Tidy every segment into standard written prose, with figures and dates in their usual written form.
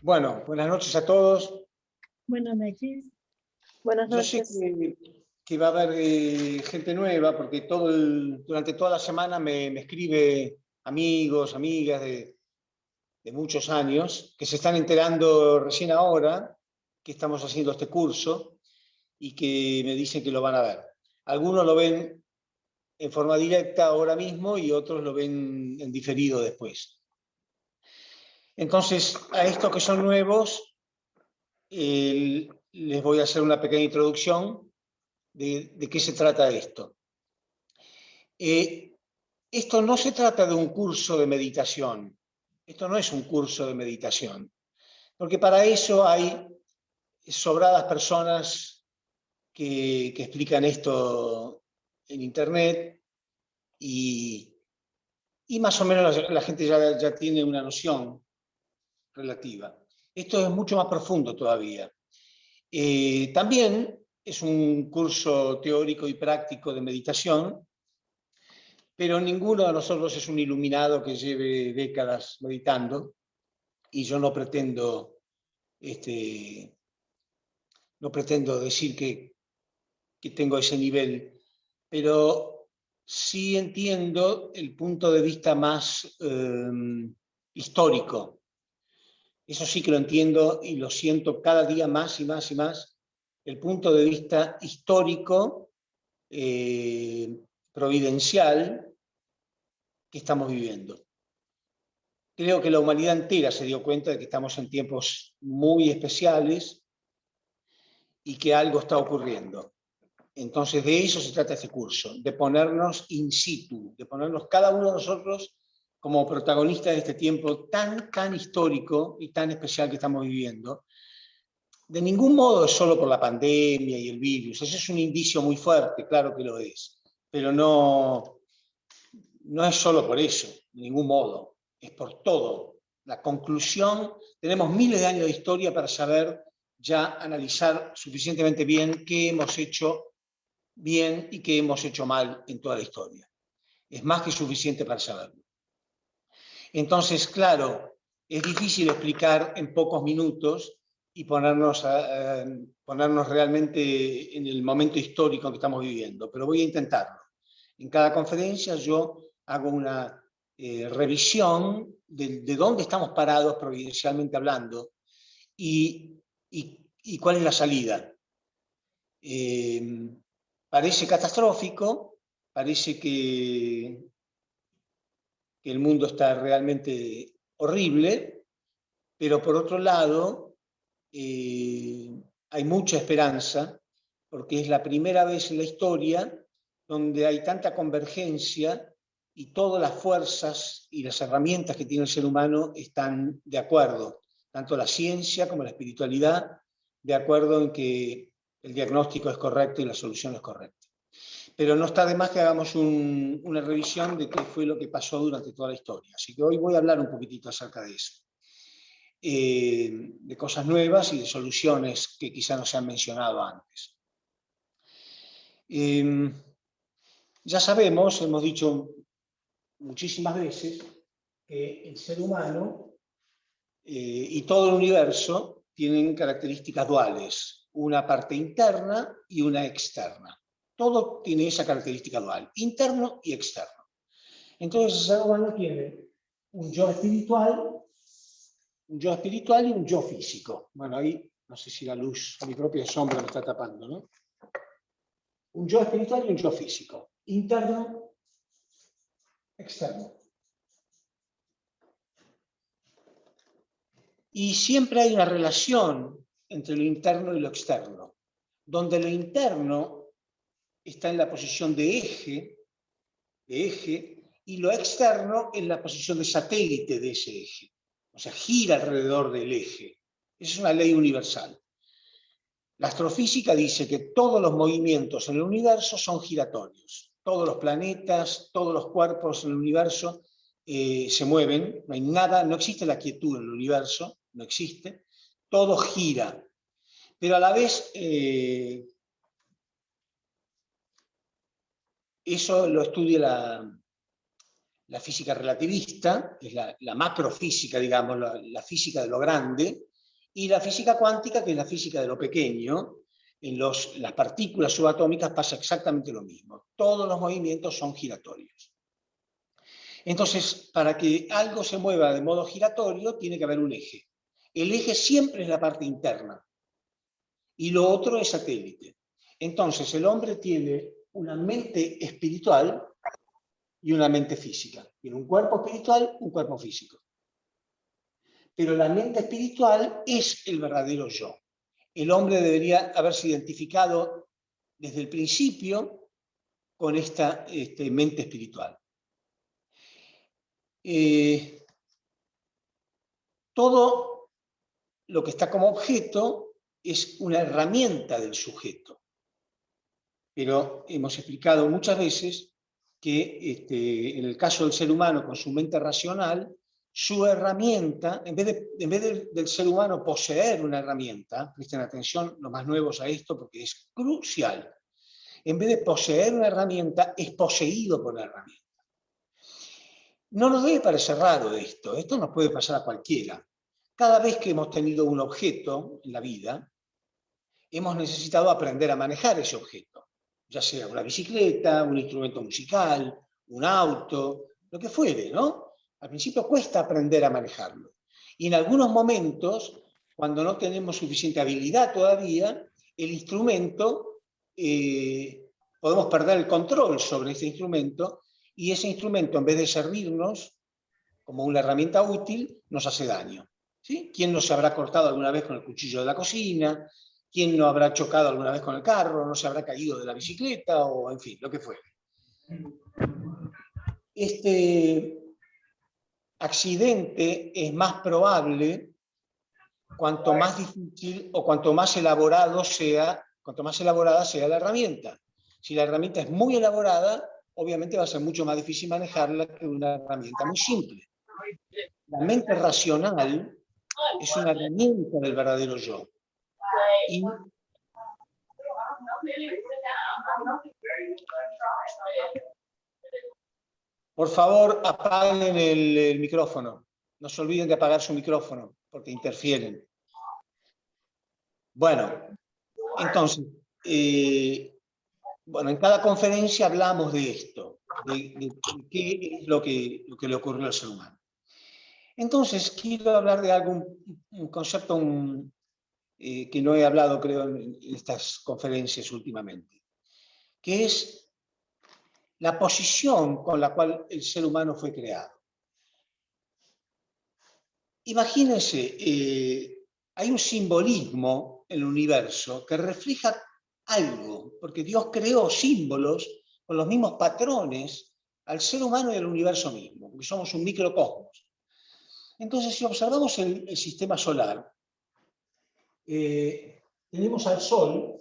Bueno, buenas noches a todos. Buenas noches. Buenas Yo sé noches. que va a haber gente nueva porque durante toda la semana me escribe amigos, amigas de muchos años que se están enterando recién ahora que estamos haciendo este curso y que me dicen que lo van a ver. Algunos lo ven en forma directa ahora mismo y otros lo ven en diferido después. Entonces, a estos que son nuevos, les voy a hacer una pequeña introducción de qué se trata esto. Esto no se trata de un curso de meditación. Esto no es un curso de meditación, porque para eso hay sobradas personas que explican esto en Internet y más o menos la gente ya tiene una noción relativa. Esto es mucho más profundo todavía. También es un curso teórico y práctico de meditación, pero ninguno de nosotros es un iluminado que lleve décadas meditando y yo no pretendo decir que tengo ese nivel, pero sí entiendo el punto de vista más histórico. Eso sí que lo entiendo y lo siento cada día más y más y más, el punto de vista histórico, providencial que estamos viviendo. Creo que la humanidad entera se dio cuenta de que estamos en tiempos muy especiales y que algo está ocurriendo. Entonces de eso se trata este curso, de ponernos in situ, de ponernos cada uno de nosotros como protagonistas de este tiempo tan histórico y tan especial que estamos viviendo. De ningún modo es solo por la pandemia y el virus, ese es un indicio muy fuerte, claro que lo es, pero no es solo por eso, de ningún modo, es por todo. La conclusión, tenemos miles de años de historia para saber ya analizar suficientemente bien qué hemos hecho bien y qué hemos hecho mal en toda la historia. Es más que suficiente para saberlo. Entonces, claro, es difícil explicar en pocos minutos y ponernos realmente en el momento histórico que estamos viviendo, pero voy a intentarlo. En cada conferencia yo hago una revisión de dónde estamos parados providencialmente hablando y cuál es la salida. Parece catastrófico, parece que el mundo está realmente horrible, pero por otro lado hay mucha esperanza porque es la primera vez en la historia donde hay tanta convergencia y todas las fuerzas y las herramientas que tiene el ser humano están de acuerdo, tanto la ciencia como la espiritualidad, de acuerdo en que el diagnóstico es correcto y la solución es correcta. Pero no está de más que hagamos una revisión de qué fue lo que pasó durante toda la historia. Así que hoy voy a hablar un poquitito acerca de eso. De cosas nuevas y de soluciones que quizá no se han mencionado antes. Ya sabemos, hemos dicho muchísimas veces, que el ser humano y todo el universo tienen características duales, una parte interna y una externa. Todo tiene esa característica dual, interno y externo. Entonces el ser humano tiene un yo espiritual y un yo físico. Bueno, ahí no sé si la luz, mi propia sombra me está tapando, ¿no? Un yo espiritual y un yo físico, interno, externo. Y siempre hay una relación entre lo interno y lo externo, donde lo interno está en la posición de eje, y lo externo en la posición de satélite de ese eje. O sea, gira alrededor del eje. Esa es una ley universal. La astrofísica dice que todos los movimientos en el universo son giratorios. Todos los planetas, todos los cuerpos en el universo se mueven. No hay nada, no existe la quietud en el universo, no existe. Todo gira. Pero a la vez, eso lo estudia la física relativista, que es la macrofísica, digamos, la física de lo grande, y la física cuántica, que es la física de lo pequeño. En las partículas subatómicas pasa exactamente lo mismo. Todos los movimientos son giratorios. Entonces, para que algo se mueva de modo giratorio, tiene que haber un eje. El eje siempre es la parte interna y lo otro es satélite. Entonces, el hombre tiene una mente espiritual y una mente física. Tiene un cuerpo espiritual, un cuerpo físico. Pero la mente espiritual es el verdadero yo. El hombre debería haberse identificado desde el principio con esta mente espiritual. Todo lo que está como objeto es una herramienta del sujeto. Pero hemos explicado muchas veces que en el caso del ser humano con su mente racional, su herramienta, en vez del ser humano poseer una herramienta, presten atención los más nuevos a esto porque es crucial, en vez de poseer una herramienta, es poseído por la herramienta. No nos debe parecer raro esto nos puede pasar a cualquiera. Cada vez que hemos tenido un objeto en la vida, hemos necesitado aprender a manejar ese objeto, ya sea una bicicleta, un instrumento musical, un auto, lo que fuere, ¿no? Al principio cuesta aprender a manejarlo. Y en algunos momentos, cuando no tenemos suficiente habilidad todavía, el instrumento, podemos perder el control sobre ese instrumento y ese instrumento, en vez de servirnos como una herramienta útil, nos hace daño. ¿Sí? ¿Quién no se habrá cortado alguna vez con el cuchillo de la cocina? ¿Quién no habrá chocado alguna vez con el carro? ¿No se habrá caído de la bicicleta? O en fin, lo que fuere. Este accidente es más probable cuanto más difícil o cuanto más elaborada sea la herramienta. Si la herramienta es muy elaborada, obviamente va a ser mucho más difícil manejarla que una herramienta muy simple. La mente racional es una herramienta del verdadero yo. Y por favor, apaguen el micrófono. No se olviden de apagar su micrófono, porque interfieren. Bueno, entonces, en cada conferencia hablamos de esto, de qué es lo que le ocurrió al ser humano. Entonces, quiero hablar de un concepto que no he hablado, creo, en estas conferencias últimamente, que es la posición con la cual el ser humano fue creado. Imagínense, hay un simbolismo en el universo que refleja algo, porque Dios creó símbolos con los mismos patrones al ser humano y al universo mismo, porque somos un microcosmos. Entonces, si observamos el sistema solar, tenemos al Sol,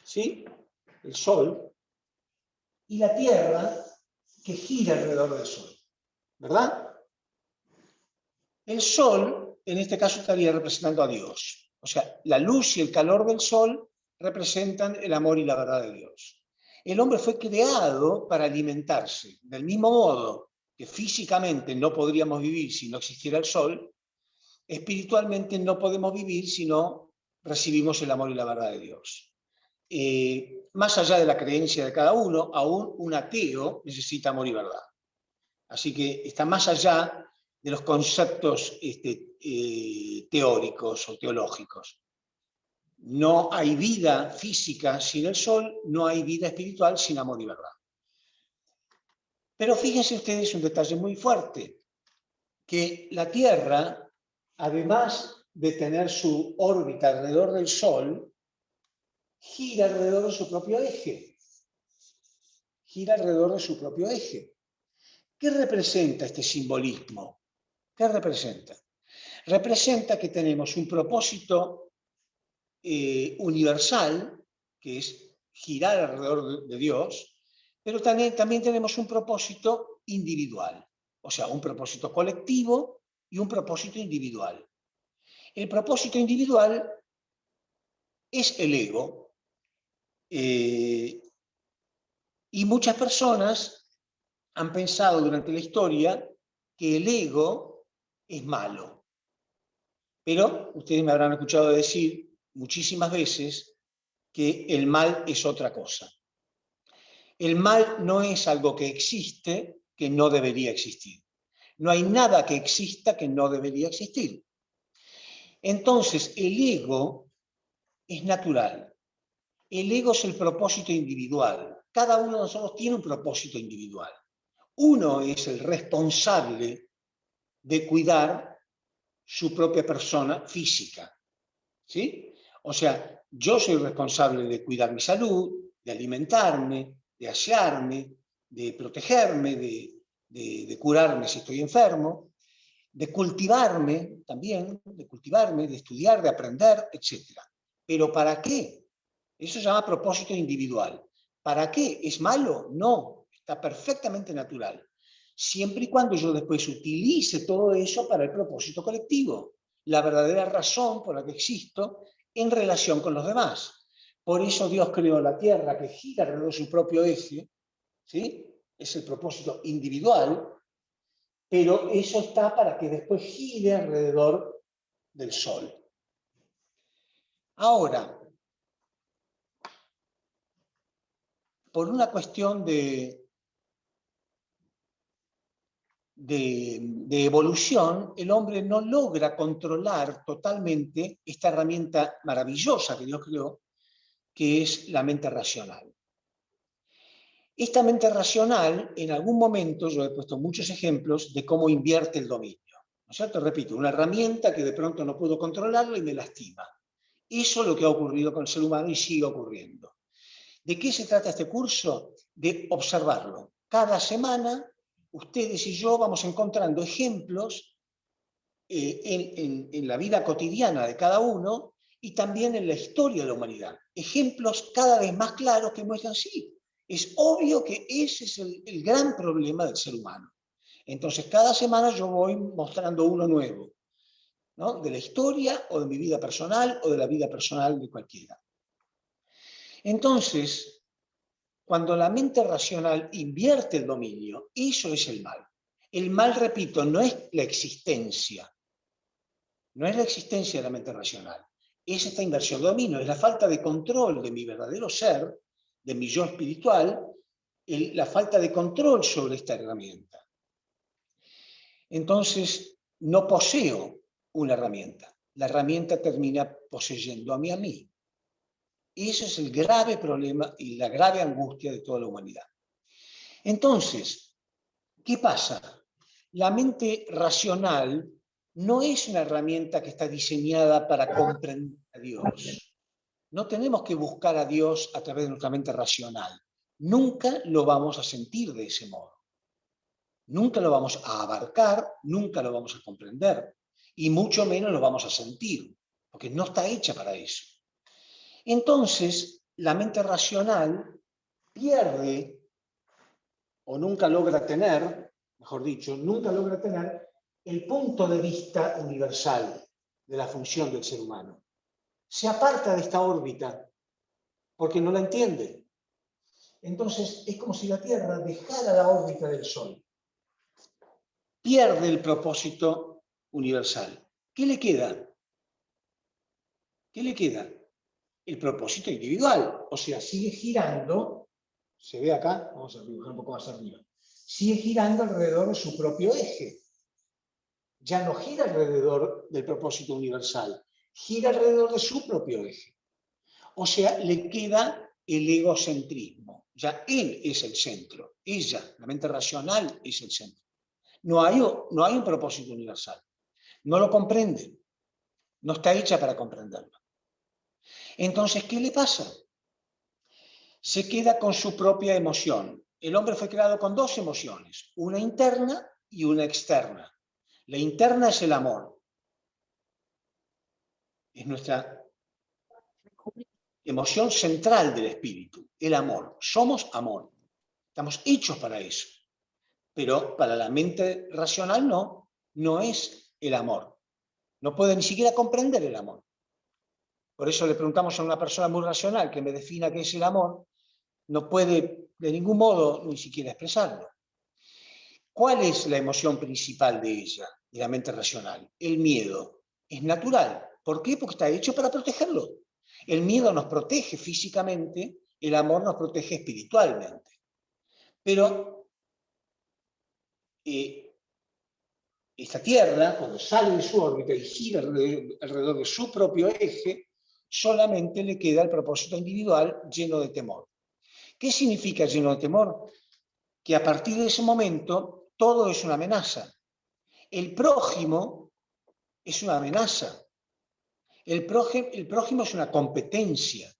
¿sí? El Sol, y la Tierra que gira alrededor del Sol, ¿verdad? El Sol, en este caso, estaría representando a Dios. O sea, la luz y el calor del Sol representan el amor y la verdad de Dios. El hombre fue creado para alimentarse. Del mismo modo que físicamente no podríamos vivir si no existiera el Sol, espiritualmente no podemos vivir si no recibimos el amor y la verdad de Dios. Más allá de la creencia de cada uno, aún un ateo necesita amor y verdad. Así que está más allá de los conceptos teóricos o teológicos. No hay vida física sin el Sol, no hay vida espiritual sin amor y verdad. Pero fíjense ustedes un detalle muy fuerte, que la Tierra, además de tener su órbita alrededor del Sol, gira alrededor de su propio eje. Gira alrededor de su propio eje. ¿Qué representa este simbolismo? ¿Qué representa? Representa que tenemos un propósito universal, que es girar alrededor de Dios, pero también tenemos un propósito individual, o sea, un propósito colectivo y un propósito individual. El propósito individual es el ego, Y muchas personas han pensado durante la historia que el ego es malo. Pero ustedes me habrán escuchado decir muchísimas veces que el mal es otra cosa. El mal no es algo que existe que no debería existir. No hay nada que exista que no debería existir. Entonces, el ego es natural. El ego es el propósito individual. Cada uno de nosotros tiene un propósito individual. Uno es el responsable de cuidar su propia persona física, ¿sí? O sea, yo soy responsable de cuidar mi salud, de alimentarme, de asearme, de protegerme, de curarme si estoy enfermo, de cultivarme también, de estudiar, de aprender, etc. ¿Pero para qué? Eso se llama propósito individual. ¿Para qué? ¿Es malo? No, está perfectamente natural. Siempre y cuando yo después utilice todo eso para el propósito colectivo, la verdadera razón por la que existo en relación con los demás. Por eso Dios creó la Tierra, que gira alrededor de su propio eje, ¿sí? Es el propósito individual, pero eso está para que después gire alrededor del Sol. Ahora, por una cuestión de evolución, el hombre no logra controlar totalmente esta herramienta maravillosa que Dios creó, que es la mente racional. Esta mente racional, en algún momento, yo he puesto muchos ejemplos de cómo invierte el dominio, ¿no es cierto? Repito, una herramienta que de pronto no puedo controlarla y me lastima. Eso es lo que ha ocurrido con el ser humano y sigue ocurriendo. ¿De qué se trata este curso? De observarlo. Cada semana, ustedes y yo vamos encontrando ejemplos en la vida cotidiana de cada uno y también en la historia de la humanidad. Ejemplos cada vez más claros que muestran sí. Es obvio que ese es el gran problema del ser humano. Entonces, cada semana yo voy mostrando uno nuevo, ¿no? De la historia o de mi vida personal o de la vida personal de cualquiera. Entonces, cuando la mente racional invierte el dominio, eso es el mal. El mal, repito, no es la existencia. No es la existencia de la mente racional. Es esta inversión de dominio, es la falta de control de mi verdadero ser, de mi yo espiritual, la falta de control sobre esta herramienta. Entonces, no poseo una herramienta. La herramienta termina poseyéndome a mí. Ese es el grave problema y la grave angustia de toda la humanidad. Entonces, ¿qué pasa? La mente racional no es una herramienta que está diseñada para comprender a Dios. No tenemos que buscar a Dios a través de nuestra mente racional. Nunca lo vamos a sentir de ese modo. Nunca lo vamos a abarcar, nunca lo vamos a comprender, y mucho menos lo vamos a sentir, porque no está hecha para eso. Entonces, la mente racional pierde, o nunca logra tener, mejor dicho, nunca logra tener el punto de vista universal de la función del ser humano. Se aparta de esta órbita porque no la entiende. Entonces, es como si la Tierra dejara la órbita del Sol. Pierde el propósito universal. ¿Qué le queda? ¿Qué le queda? El propósito individual. O sea, sigue girando, se ve acá, vamos a dibujar un poco más arriba, sigue girando alrededor de su propio eje. Ya no gira alrededor del propósito universal, gira alrededor de su propio eje. O sea, le queda el egocentrismo. Ya él es el centro, ella, la mente racional, es el centro. No hay un propósito universal. No lo comprende. No está hecha para comprenderlo. Entonces, ¿qué le pasa? Se queda con su propia emoción. El hombre fue creado con dos emociones, una interna y una externa. La interna es el amor. Es nuestra emoción central del espíritu, el amor. Somos amor. Estamos hechos para eso. Pero para la mente racional no es el amor. No puede ni siquiera comprender el amor. Por eso le preguntamos a una persona muy racional que me defina qué es el amor. no puede de ningún modo ni siquiera expresarlo. ¿Cuál es la emoción principal de ella, de la mente racional? El miedo. Es natural. ¿Por qué? Porque está hecho para protegerlo. El miedo nos protege físicamente, el amor nos protege espiritualmente. Pero esta Tierra, cuando sale de su órbita y gira alrededor de su propio eje, solamente le queda el propósito individual lleno de temor. ¿Qué significa lleno de temor? Que a partir de ese momento todo es una amenaza. El prójimo es una amenaza. El prójimo es una competencia.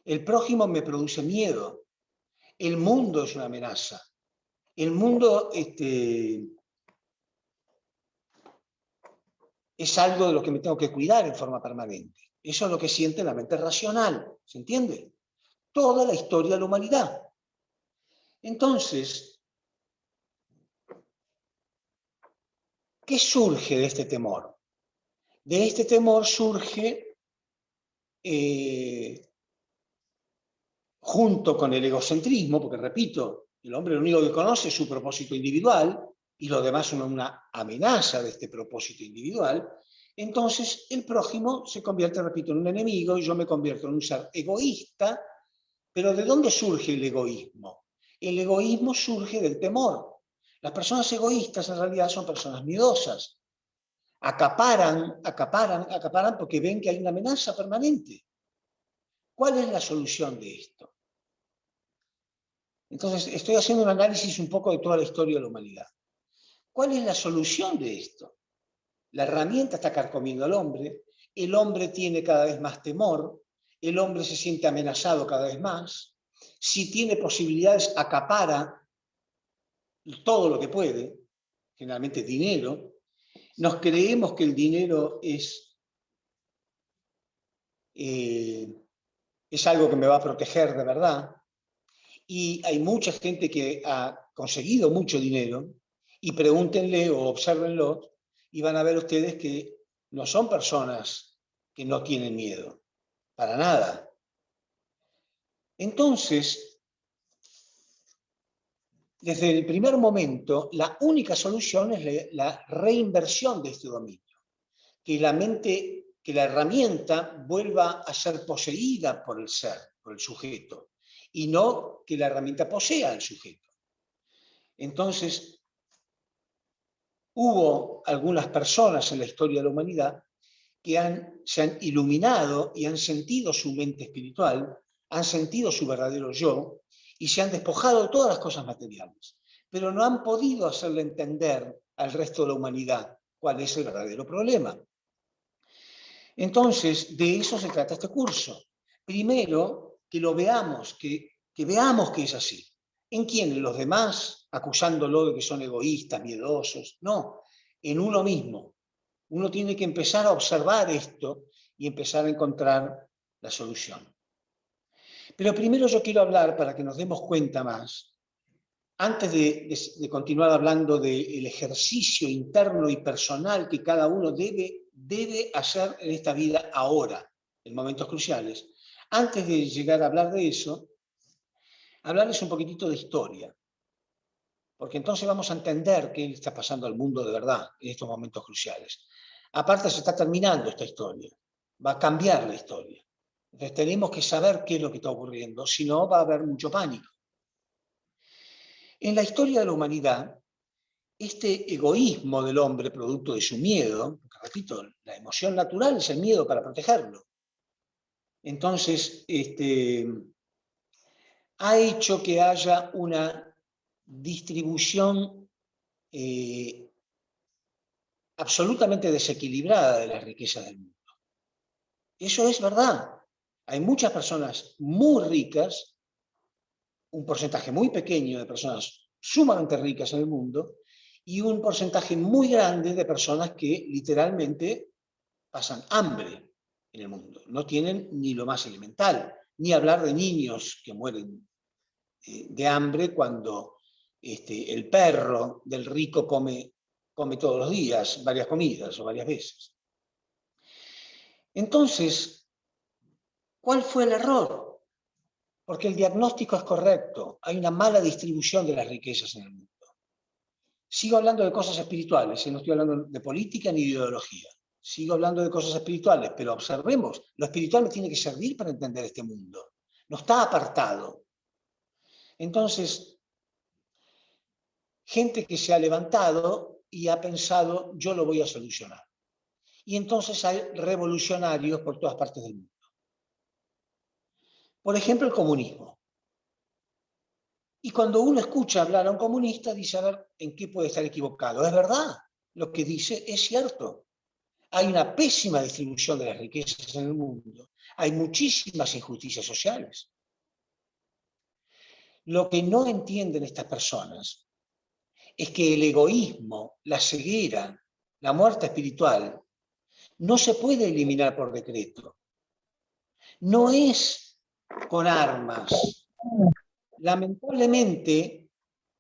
El prójimo me produce miedo. El mundo es una amenaza. El mundo es algo de lo que me tengo que cuidar en forma permanente. Eso es lo que siente la mente racional. ¿Se entiende? Toda la historia de la humanidad. Entonces, ¿qué surge de este temor? De este temor surge, junto con el egocentrismo, porque repito, el hombre lo único que conoce es su propósito individual y lo demás es una amenaza de este propósito individual, entonces el prójimo se convierte, repito, en un enemigo y yo me convierto en un ser egoísta. Pero ¿de dónde surge el egoísmo? El egoísmo surge del temor. Las personas egoístas en realidad son personas miedosas. Acaparan porque ven que hay una amenaza permanente. ¿Cuál es la solución de esto? Entonces, estoy haciendo un análisis un poco de toda la historia de la humanidad. ¿Cuál es la solución de esto? La herramienta está carcomiendo al hombre, el hombre tiene cada vez más temor, el hombre se siente amenazado cada vez más, si tiene posibilidades acapara todo lo que puede, generalmente dinero, nos creemos que el dinero es algo que me va a proteger de verdad, y hay mucha gente que ha conseguido mucho dinero, y pregúntenle o obsérvenlo, y van a ver ustedes que no son personas que no tienen miedo, para nada. Entonces, desde el primer momento, la única solución es la reinversión de este dominio, que la mente, que la herramienta vuelva a ser poseída por el ser, por el sujeto, y no que la herramienta posea al sujeto. Entonces, hubo algunas personas en la historia de la humanidad que se han iluminado y han sentido su mente espiritual, han sentido su verdadero yo y se han despojado de todas las cosas materiales, pero no han podido hacerle entender al resto de la humanidad cuál es el verdadero problema. Entonces, de eso se trata este curso. Primero, que lo veamos, que veamos que es así. ¿En quién? ¿En los demás? Acusándolo de que son egoístas, miedosos. No, en uno mismo. Uno tiene que empezar a observar esto y empezar a encontrar la solución. Pero primero yo quiero hablar, para que nos demos cuenta más, antes de continuar hablando del ejercicio interno y personal que cada uno debe hacer en esta vida ahora, en momentos cruciales, antes de llegar a hablar de eso, hablarles un poquitito de historia. Porque entonces vamos a entender qué está pasando al mundo de verdad en estos momentos cruciales. Aparte se está terminando esta historia, va a cambiar la historia. Entonces tenemos que saber qué es lo que está ocurriendo, si no va a haber mucho pánico. En la historia de la humanidad, este egoísmo del hombre, producto de su miedo, porque repito, la emoción natural es el miedo para protegerlo. Entonces, ha hecho que haya una distribución absolutamente desequilibrada de las riquezas del mundo. Eso es verdad. Hay muchas personas muy ricas, un porcentaje muy pequeño de personas sumamente ricas en el mundo, y un porcentaje muy grande de personas que literalmente pasan hambre en el mundo. No tienen ni lo más elemental, ni hablar de niños que mueren de hambre cuando el perro del rico come todos los días, varias comidas o varias veces. Entonces, ¿cuál fue el error? Porque el diagnóstico es correcto. Hay una mala distribución de las riquezas en el mundo. Sigo hablando de cosas espirituales, no estoy hablando de política ni de ideología. Sigo hablando de cosas espirituales, pero observemos, lo espiritual me tiene que servir para entender este mundo. No está apartado. Entonces, gente que se ha levantado y ha pensado, yo lo voy a solucionar. Y entonces hay revolucionarios por todas partes del mundo. Por ejemplo, el comunismo. Y cuando uno escucha hablar a un comunista, dice, a ver, ¿en qué puede estar equivocado? Es verdad, lo que dice es cierto. Hay una pésima distribución de las riquezas en el mundo. Hay muchísimas injusticias sociales. Lo que no entienden estas personas es que el egoísmo, la ceguera, la muerte espiritual, no se puede eliminar por decreto. No es con armas. Lamentablemente,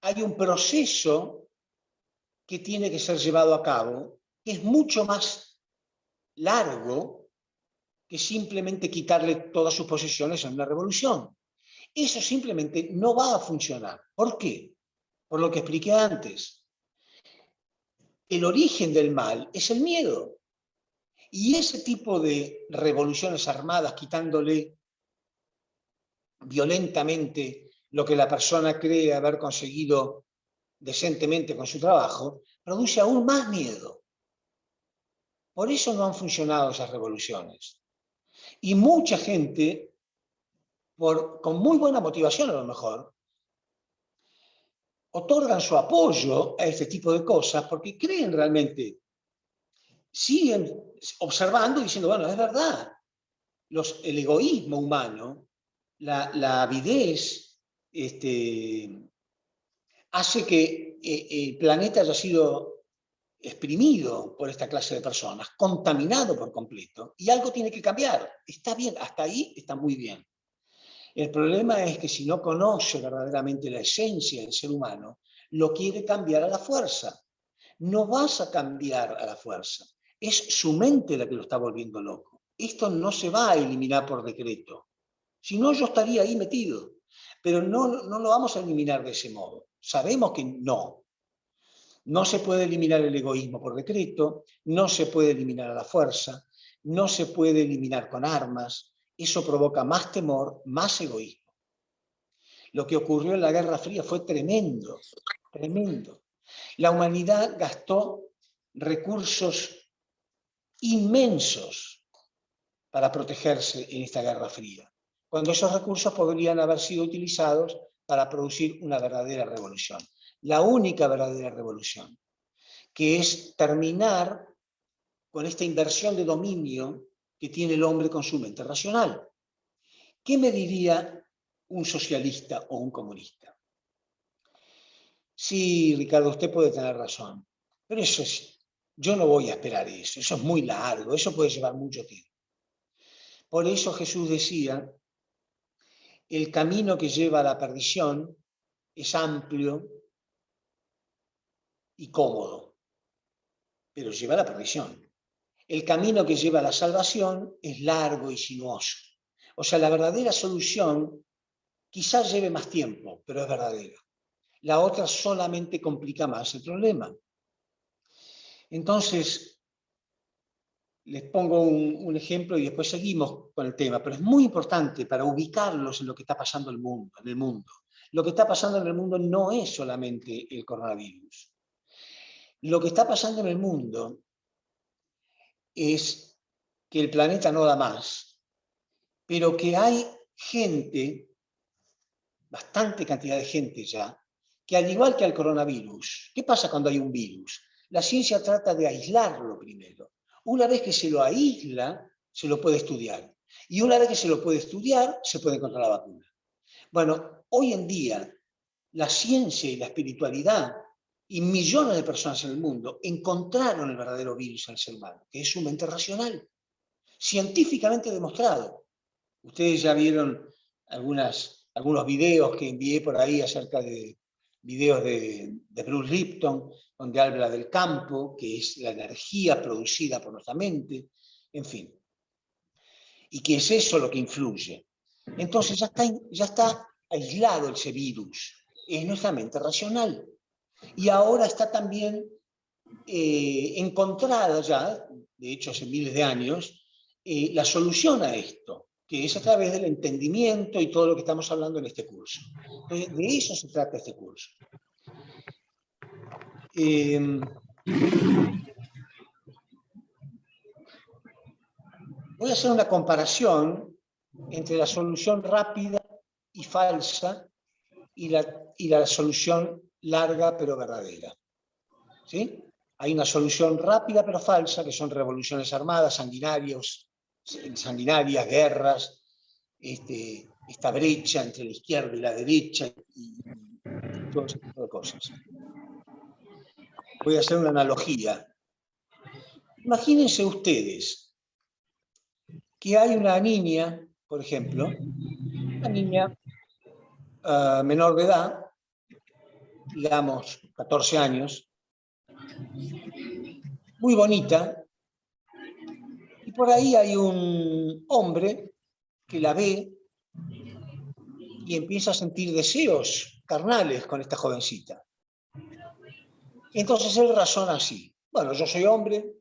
hay un proceso que tiene que ser llevado a cabo, que es mucho más largo que simplemente quitarle todas sus posesiones en una revolución. Eso simplemente no va a funcionar. ¿Por qué? Por lo que expliqué antes. El origen del mal es el miedo. Y ese tipo de revoluciones armadas, quitándole violentamente lo que la persona cree haber conseguido decentemente con su trabajo, produce aún más miedo. Por eso no han funcionado esas revoluciones. Y mucha gente, con muy buena motivación a lo mejor, otorgan su apoyo a este tipo de cosas porque creen realmente, siguen observando y diciendo, bueno, es verdad, el egoísmo humano, la avidez, hace que el planeta haya sido exprimido por esta clase de personas, contaminado por completo, y algo tiene que cambiar. Está bien, hasta ahí está muy bien. El problema es que si no conoce verdaderamente la esencia del ser humano, lo quiere cambiar a la fuerza. No vas a cambiar a la fuerza. Es su mente la que lo está volviendo loco. Esto no se va a eliminar por decreto. Si no, yo estaría ahí metido. Pero no lo vamos a eliminar de ese modo. Sabemos que no. No se puede eliminar el egoísmo por decreto, no se puede eliminar a la fuerza, no se puede eliminar con armas. Eso provoca más temor, más egoísmo. Lo que ocurrió en la Guerra Fría fue tremendo, tremendo. La humanidad gastó recursos inmensos para protegerse en esta Guerra Fría, cuando esos recursos podrían haber sido utilizados para producir una verdadera revolución. La única verdadera revolución, que es terminar con esta inversión de dominio que tiene el hombre con su mente racional. ¿Qué me diría un socialista o un comunista? Sí, Ricardo, usted puede tener razón, pero yo no voy a esperar eso es muy largo, eso puede llevar mucho tiempo. Por eso Jesús decía, el camino que lleva a la perdición es amplio y cómodo, pero lleva a la perdición. El camino que lleva a la salvación es largo y sinuoso. O sea, la verdadera solución quizás lleve más tiempo, pero es verdadera. La otra solamente complica más el problema. Entonces, les pongo un ejemplo y después seguimos con el tema, pero es muy importante para ubicarlos en lo que está pasando en el mundo. Lo que está pasando en el mundo no es solamente el coronavirus. Lo que está pasando en el mundo es que el planeta no da más, pero que hay gente, bastante cantidad de gente ya, que al igual que al coronavirus, ¿qué pasa cuando hay un virus? La ciencia trata de aislarlo primero. Una vez que se lo aísla, se lo puede estudiar. Y una vez que se lo puede estudiar, se puede encontrar la vacuna. Bueno, hoy en día, la ciencia y la espiritualidad y millones de personas en el mundo encontraron el verdadero virus en el ser humano, que es su mente racional, científicamente demostrado. Ustedes ya vieron algunos videos que envié por ahí acerca de videos de Bruce Lipton, donde habla del campo, que es la energía producida por nuestra mente, en fin. Y que es eso lo que influye. Entonces ya está aislado ese virus. Es nuestra mente racional. Y ahora está también encontrada ya, de hecho hace miles de años, la solución a esto, que es a través del entendimiento y todo lo que estamos hablando en este curso. Entonces, de eso se trata este curso. Voy a hacer una comparación entre la solución rápida y falsa y la solución larga pero verdadera. ¿Sí? Hay una solución rápida pero falsa, que son revoluciones armadas, sanguinarias, guerras, esta brecha entre la izquierda y la derecha y todo ese tipo de cosas. Voy a hacer una analogía. Imagínense ustedes que hay una niña, por ejemplo, una niña menor de edad, digamos 14 años, muy bonita, y por ahí hay un hombre que la ve y empieza a sentir deseos carnales con esta jovencita. Entonces él razona así: bueno, yo soy hombre,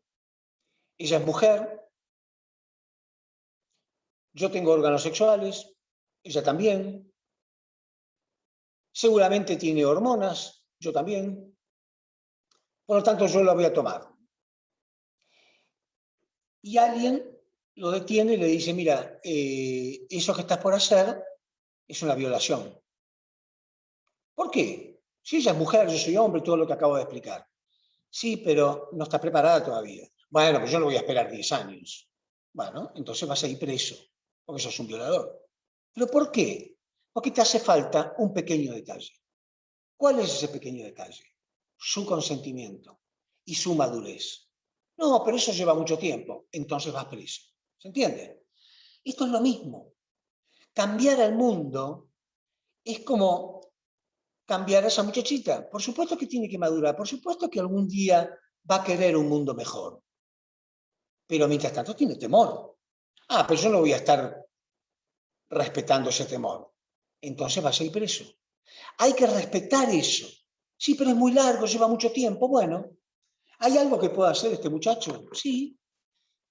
ella es mujer, yo tengo órganos sexuales, ella también, seguramente tiene hormonas, yo también, por lo tanto yo la voy a tomar. Y alguien lo detiene y le dice: mira, eso que estás por hacer es una violación. ¿Por qué? Si ella es mujer, yo soy hombre, todo lo que acabo de explicar. Sí, pero no está preparada todavía. Bueno, pues yo no voy a esperar 10 años. Bueno, entonces vas a ir preso, porque sos un violador. ¿Pero por qué? Porque te hace falta un pequeño detalle. ¿Cuál es ese pequeño detalle? Su consentimiento y su madurez. No, pero eso lleva mucho tiempo, entonces vas preso. ¿Se entiende? Esto es lo mismo. Cambiar al mundo es como cambiar a esa muchachita. Por supuesto que tiene que madurar, por supuesto que algún día va a querer un mundo mejor. Pero mientras tanto tiene temor. Ah, pero yo no voy a estar respetando ese temor. Entonces vas a ir preso. Hay que respetar eso. Sí, pero es muy largo, lleva mucho tiempo. Bueno, ¿hay algo que pueda hacer este muchacho? Sí.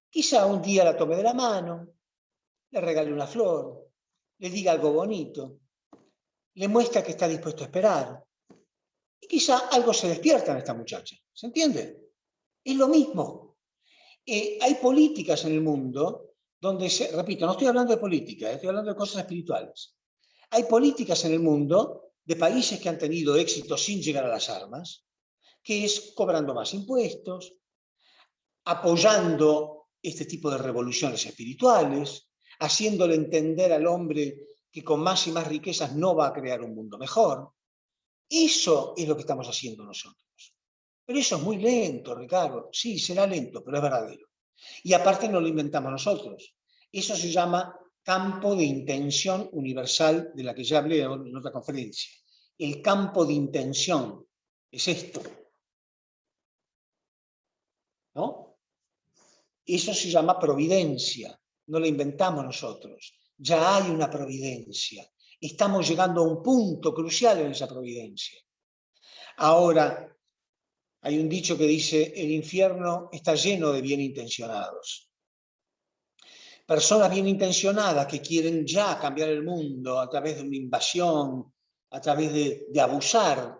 Quizá un día la tome de la mano, le regale una flor, le diga algo bonito, le muestra que está dispuesto a esperar. Y quizá algo se despierta en esta muchacha. ¿Se entiende? Es lo mismo. Hay políticas en el mundo donde, repito, no estoy hablando de política, estoy hablando de cosas espirituales. Hay políticas en el mundo de países que han tenido éxito sin llegar a las armas, que es cobrando más impuestos, apoyando este tipo de revoluciones espirituales, haciéndole entender al hombre que con más y más riquezas no va a crear un mundo mejor. Eso es lo que estamos haciendo nosotros. Pero eso es muy lento, Ricardo. Sí, será lento, pero es verdadero. Y aparte no lo inventamos nosotros. Eso se llama campo de intención universal, de la que ya hablé en otra conferencia. El campo de intención es esto, ¿no? Eso se llama providencia. No lo inventamos nosotros. Ya hay una providencia. Estamos llegando a un punto crucial en esa providencia. Ahora, hay un dicho que dice: el infierno está lleno de bien intencionados. Personas bien intencionadas que quieren ya cambiar el mundo a través de una invasión, a través de abusar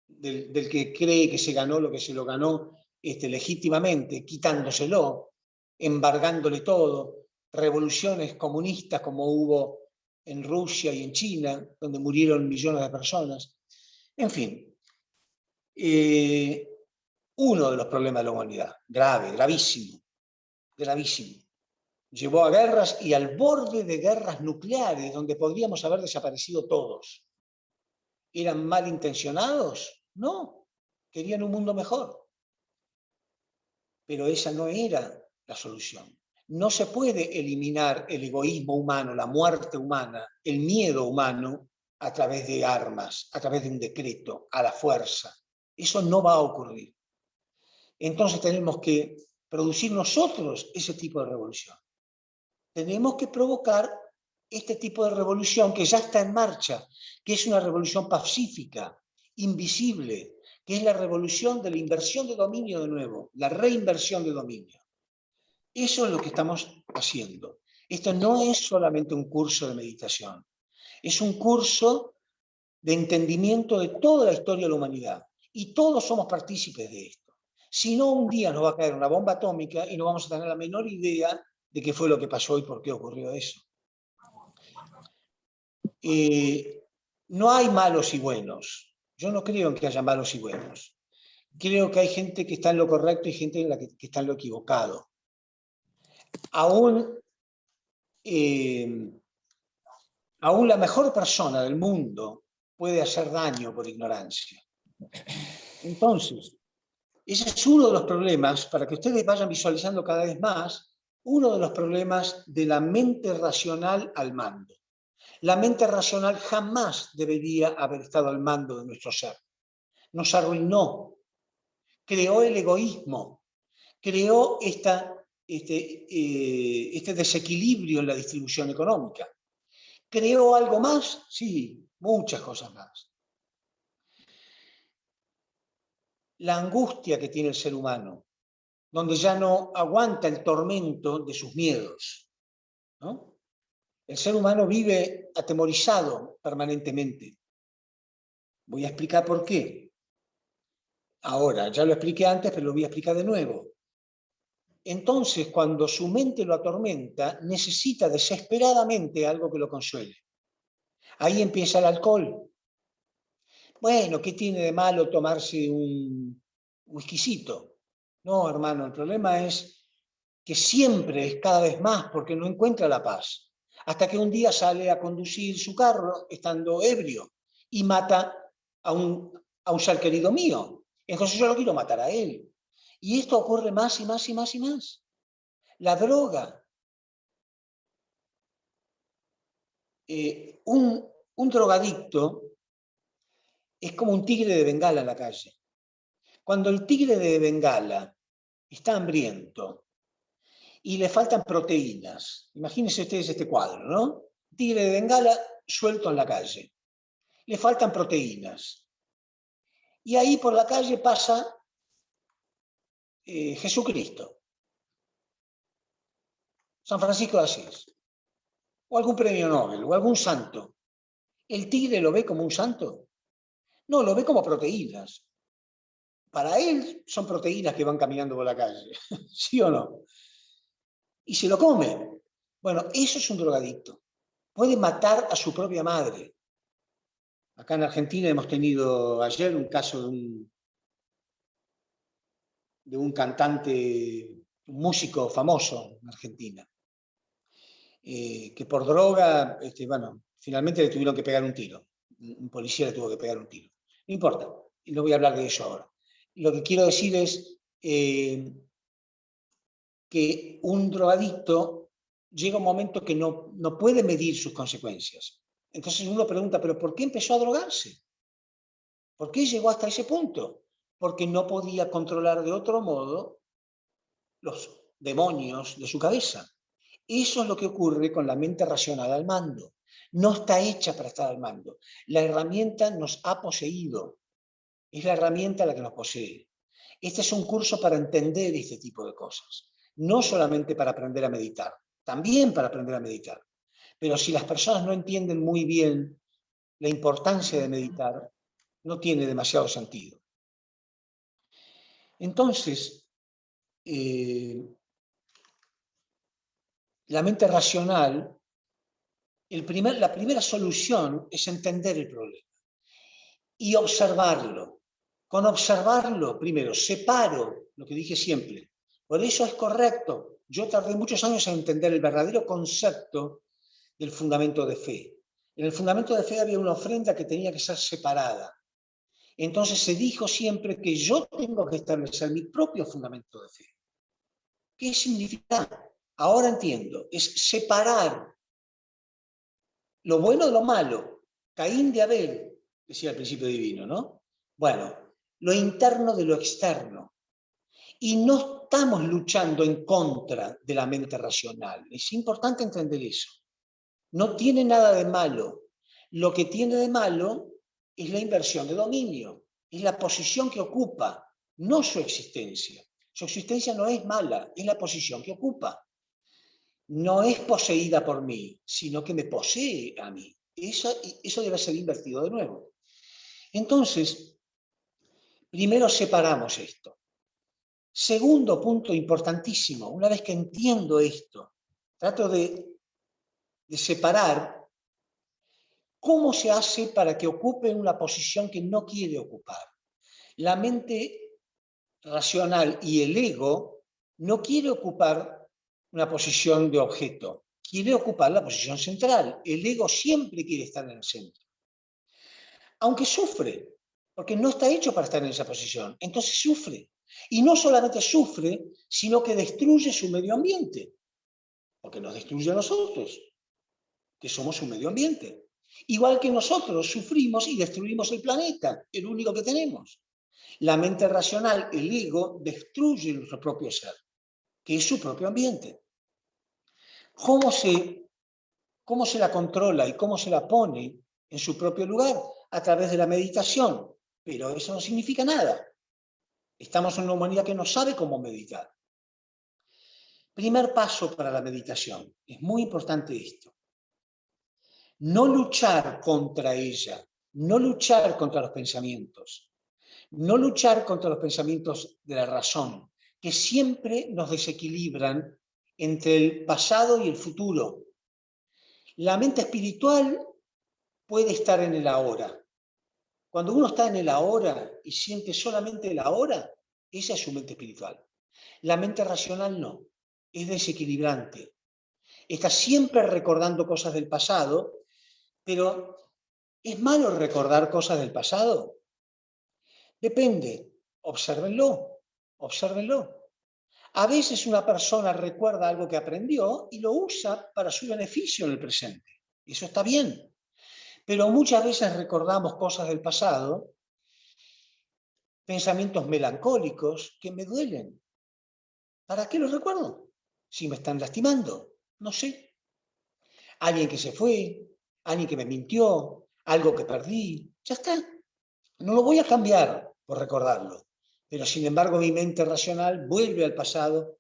del que cree que se ganó lo que se lo ganó legítimamente, quitándoselo, embargándole todo, revoluciones comunistas como hubo en Rusia y en China, donde murieron millones de personas. En fin, uno de los problemas de la humanidad, grave, gravísimo, gravísimo. Llevó a guerras y al borde de guerras nucleares, donde podríamos haber desaparecido todos. ¿Eran malintencionados? No, querían un mundo mejor. Pero esa no era la solución. No se puede eliminar el egoísmo humano, la muerte humana, el miedo humano a través de armas, a través de un decreto, a la fuerza. Eso no va a ocurrir. Entonces tenemos que producir nosotros ese tipo de revolución. Tenemos que provocar este tipo de revolución que ya está en marcha, que es una revolución pacífica, invisible, que es la revolución de la inversión de dominio de nuevo, la reinversión de dominio. Eso es lo que estamos haciendo. Esto no es solamente un curso de meditación, es un curso de entendimiento de toda la historia de la humanidad. Y todos somos partícipes de esto. Si no, un día nos va a caer una bomba atómica y no vamos a tener la menor idea de qué fue lo que pasó y por qué ocurrió eso. No hay malos y buenos. Yo no creo en que haya malos y buenos. Creo que hay gente que está en lo correcto y gente que está en lo equivocado. Aún la mejor persona del mundo puede hacer daño por ignorancia. Entonces, ese es uno de los problemas, para que ustedes vayan visualizando cada vez más, uno de los problemas de la mente racional al mando. La mente racional jamás debería haber estado al mando de nuestro ser. Nos arruinó, creó el egoísmo, creó este desequilibrio en la distribución económica. ¿Creó algo más? Sí, muchas cosas más. La angustia que tiene el ser humano, donde ya no aguanta el tormento de sus miedos, ¿no? El ser humano vive atemorizado permanentemente. Voy a explicar por qué. Ahora, ya lo expliqué antes, pero lo voy a explicar de nuevo. Entonces, cuando su mente lo atormenta, necesita desesperadamente algo que lo consuele. Ahí empieza el alcohol. Bueno, ¿qué tiene de malo tomarse un whiskycito? No, hermano, el problema es que siempre es cada vez más porque no encuentra la paz. Hasta que un día sale a conducir su carro estando ebrio y mata a un ser querido mío. Entonces yo lo quiero matar a él. Y esto ocurre más y más y más y más. La droga. Un drogadicto es como un tigre de Bengala en la calle. Cuando el tigre de Bengala está hambriento y le faltan proteínas, imagínense ustedes este cuadro, ¿no? Tigre de Bengala suelto en la calle. Le faltan proteínas. Y ahí por la calle pasa Jesucristo, San Francisco de Asís, o algún premio Nobel, o algún santo. ¿El tigre lo ve como un santo? No, lo ve como proteínas. Para él son proteínas que van caminando por la calle, ¿sí o no? Y se lo come. Bueno, eso es un drogadicto. Puede matar a su propia madre. Acá en Argentina hemos tenido ayer un caso de un cantante, un músico famoso en Argentina, que por droga, bueno, finalmente le tuvieron que pegar un tiro. Un policía le tuvo que pegar un tiro. No importa, no voy a hablar de eso ahora. Lo que quiero decir es que un drogadicto llega un momento que no puede medir sus consecuencias. Entonces uno pregunta, ¿pero por qué empezó a drogarse? ¿Por qué llegó hasta ese punto? Porque no podía controlar de otro modo los demonios de su cabeza. Eso es lo que ocurre con la mente racional al mando. No está hecha para estar al mando. La herramienta nos ha poseído. Es la herramienta la que nos posee. Este es un curso para entender este tipo de cosas. No solamente para aprender a meditar, también para aprender a meditar. Pero si las personas no entienden muy bien la importancia de meditar, no tiene demasiado sentido. Entonces, la mente racional, la primera solución es entender el problema y observarlo. Con observarlo, primero, separo lo que dije siempre. Por eso es correcto. Yo tardé muchos años en entender el verdadero concepto del fundamento de fe. En el fundamento de fe había una ofrenda que tenía que ser separada. Entonces se dijo siempre que yo tengo que establecer mi propio fundamento de fe. ¿Qué significa? Ahora entiendo. Es separar lo bueno de lo malo. Caín de Abel, decía el principio divino, ¿no? Bueno, lo interno de lo externo. Y no estamos luchando en contra de la mente racional. Es importante entender eso. No tiene nada de malo. Lo que tiene de malo es la inversión de dominio, es la posición que ocupa, no su existencia. Su existencia no es mala, es la posición que ocupa. No es poseída por mí, sino que me posee a mí. Eso debe ser invertido de nuevo. Entonces, primero separamos esto. Segundo punto importantísimo, una vez que entiendo esto, trato de separar cómo se hace para que ocupe una posición que no quiere ocupar. La mente racional y el ego no quiere ocupar una posición de objeto, quiere ocupar la posición central. El ego siempre quiere estar en el centro. Aunque sufre, porque no está hecho para estar en esa posición, entonces sufre. Y no solamente sufre, sino que destruye su medio ambiente, porque nos destruye a nosotros, que somos su medio ambiente. Igual que nosotros sufrimos y destruimos el planeta, el único que tenemos. La mente racional, el ego, destruye nuestro propio ser, que es su propio ambiente. ¿Cómo se la controla y cómo se la pone en su propio lugar? A través de la meditación. Pero eso no significa nada. Estamos en una humanidad que no sabe cómo meditar. Primer paso para la meditación. Es muy importante esto. No luchar contra ella, no luchar contra los pensamientos, no luchar contra los pensamientos de la razón, que siempre nos desequilibran entre el pasado y el futuro. La mente espiritual puede estar en el ahora. Cuando uno está en el ahora y siente solamente el ahora, esa es su mente espiritual. La mente racional no, es desequilibrante. Está siempre recordando cosas del pasado, pero ¿es malo recordar cosas del pasado? Depende, obsérvenlo. A veces una persona recuerda algo que aprendió y lo usa para su beneficio en el presente. Eso está bien. Pero muchas veces recordamos cosas del pasado, pensamientos melancólicos que me duelen. ¿Para qué los recuerdo? Si me están lastimando, no sé. Alguien que se fue, alguien que me mintió, algo que perdí, ya está. No lo voy a cambiar por recordarlo. Pero sin embargo mi mente racional vuelve al pasado,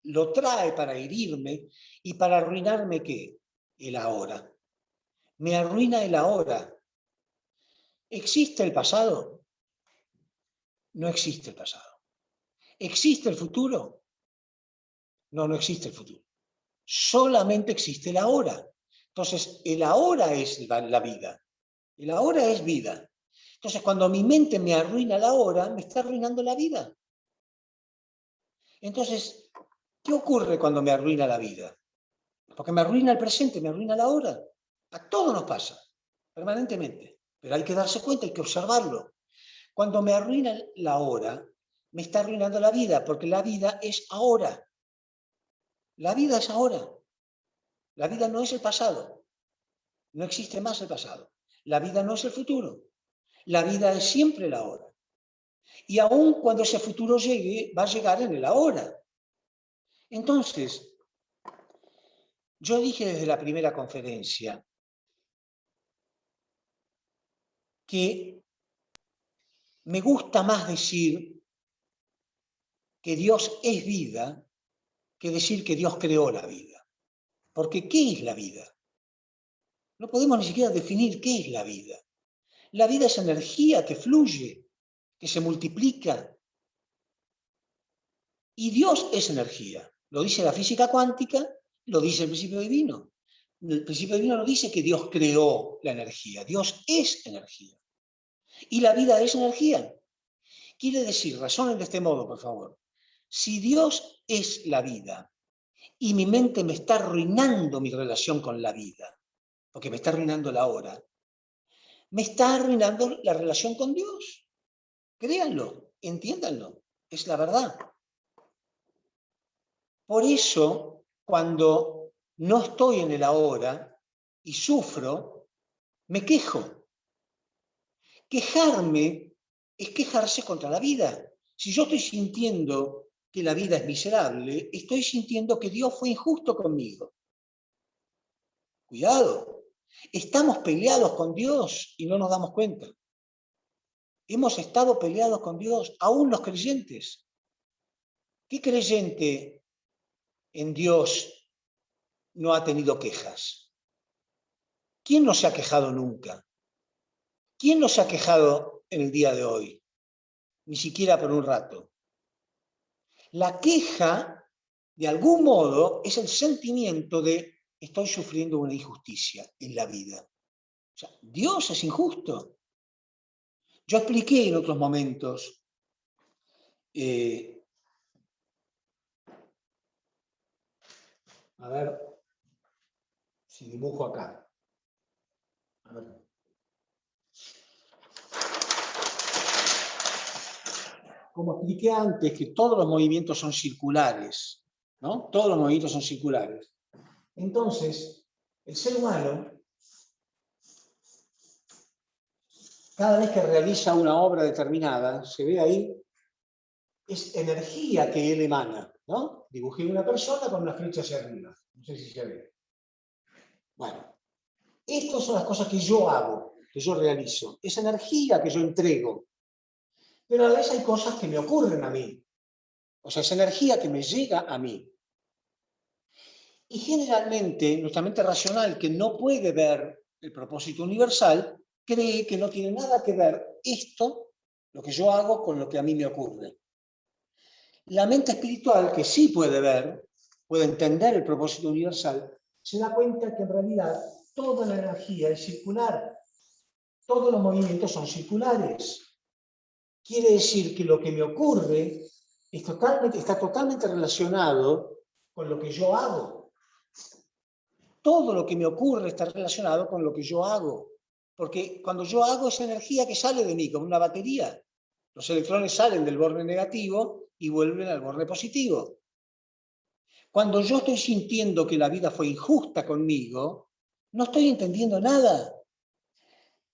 lo trae para herirme y para arruinarme ¿qué? El ahora. Me arruina el ahora. ¿Existe el pasado? No existe el pasado. ¿Existe el futuro? No, no existe el futuro. Solamente existe el ahora. Entonces, el ahora es la vida. El ahora es vida. Entonces, cuando mi mente me arruina la hora, me está arruinando la vida. Entonces, ¿qué ocurre cuando me arruina la vida? Porque me arruina el presente, me arruina la hora. A todos nos pasa, permanentemente. Pero hay que darse cuenta, hay que observarlo. Cuando me arruina la hora, me está arruinando la vida, porque la vida es ahora. La vida es ahora. La vida no es el pasado. No existe más el pasado. La vida no es el futuro. La vida es siempre el ahora. Y aun cuando ese futuro llegue, va a llegar en el ahora. Entonces, yo dije desde la primera conferencia que me gusta más decir que Dios es vida que decir que Dios creó la vida. Porque ¿qué es la vida? No podemos ni siquiera definir qué es la vida. La vida es energía que fluye, que se multiplica. Y Dios es energía. Lo dice la física cuántica, lo dice el principio divino. El principio divino no dice que Dios creó la energía. Dios es energía. Y la vida es energía. Quiere decir, razonen de este modo, por favor. Si Dios es la vida y mi mente me está arruinando mi relación con la vida, porque me está arruinando la hora, me está arruinando la relación con Dios. Créanlo, entiéndanlo, es la verdad. Por eso, cuando no estoy en el ahora y sufro, me quejo. Quejarme es quejarse contra la vida. Si yo estoy sintiendo que la vida es miserable, estoy sintiendo que Dios fue injusto conmigo. Cuidado. Estamos peleados con Dios y no nos damos cuenta. Hemos estado peleados con Dios, aún los creyentes. ¿Qué creyente en Dios no ha tenido quejas? ¿Quién no se ha quejado nunca? ¿Quién no se ha quejado en el día de hoy? Ni siquiera por un rato. La queja, de algún modo, es el sentimiento de estoy sufriendo una injusticia en la vida. O sea, Dios es injusto. Yo expliqué en otros momentos a ver si dibujo acá. A ver. Como expliqué antes, que todos los movimientos son circulares, ¿no? Todos los movimientos son circulares. Entonces, el ser humano, cada vez que realiza una obra determinada, se ve ahí, es energía que él emana, ¿no? Dibujé una persona con una flecha hacia arriba. No sé si se ve. Bueno, estas son las cosas que yo hago, que yo realizo. Es energía que yo entrego. Pero a la vez hay cosas que me ocurren a mí. O sea, es energía que me llega a mí. Y generalmente nuestra mente racional, que no puede ver el propósito universal, cree que no tiene nada que ver esto, lo que yo hago, con lo que a mí me ocurre. La mente espiritual, que sí puede ver, puede entender el propósito universal, se da cuenta que en realidad toda la energía es circular. Todos los movimientos son circulares. Quiere decir que lo que me ocurre está totalmente relacionado con lo que yo hago. Todo lo que me ocurre está relacionado con lo que yo hago. Porque cuando yo hago esa energía que sale de mí, como una batería, los electrones salen del borde negativo y vuelven al borde positivo. Cuando yo estoy sintiendo que la vida fue injusta conmigo, no estoy entendiendo nada.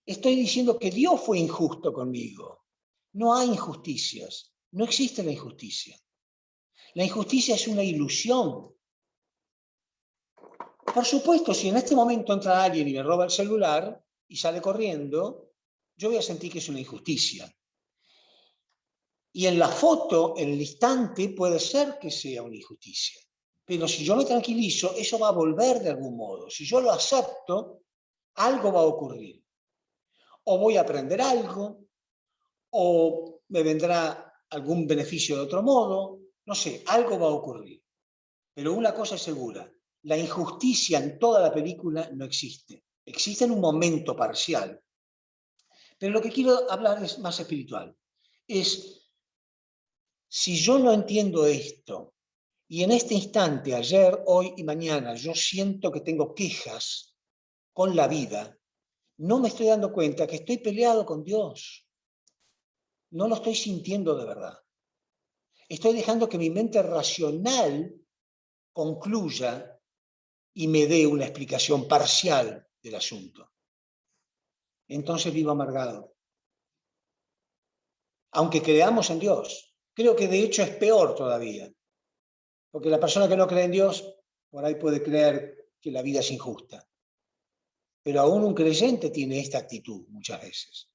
Estoy diciendo que Dios fue injusto conmigo. No hay injusticias. No existe la injusticia. La injusticia es una ilusión. Por supuesto, si en este momento entra alguien y me roba el celular y sale corriendo, yo voy a sentir que es una injusticia. Y en la foto, en el instante, puede ser que sea una injusticia. Pero si yo me tranquilizo, eso va a volver de algún modo. Si yo lo acepto, algo va a ocurrir. O voy a aprender algo, o me vendrá algún beneficio de otro modo, no sé, algo va a ocurrir. Pero una cosa es segura, la injusticia en toda la película no existe. Existe en un momento parcial. Pero lo que quiero hablar es más espiritual. Es, si yo no entiendo esto, y en este instante, ayer, hoy y mañana, yo siento que tengo quejas con la vida, no me estoy dando cuenta que estoy peleado con Dios. No lo estoy sintiendo de verdad. Estoy dejando que mi mente racional concluya y me dé una explicación parcial del asunto. Entonces vivo amargado. Aunque creamos en Dios, creo que de hecho es peor todavía. Porque la persona que no cree en Dios, por ahí puede creer que la vida es injusta. Pero aún un creyente tiene esta actitud muchas veces.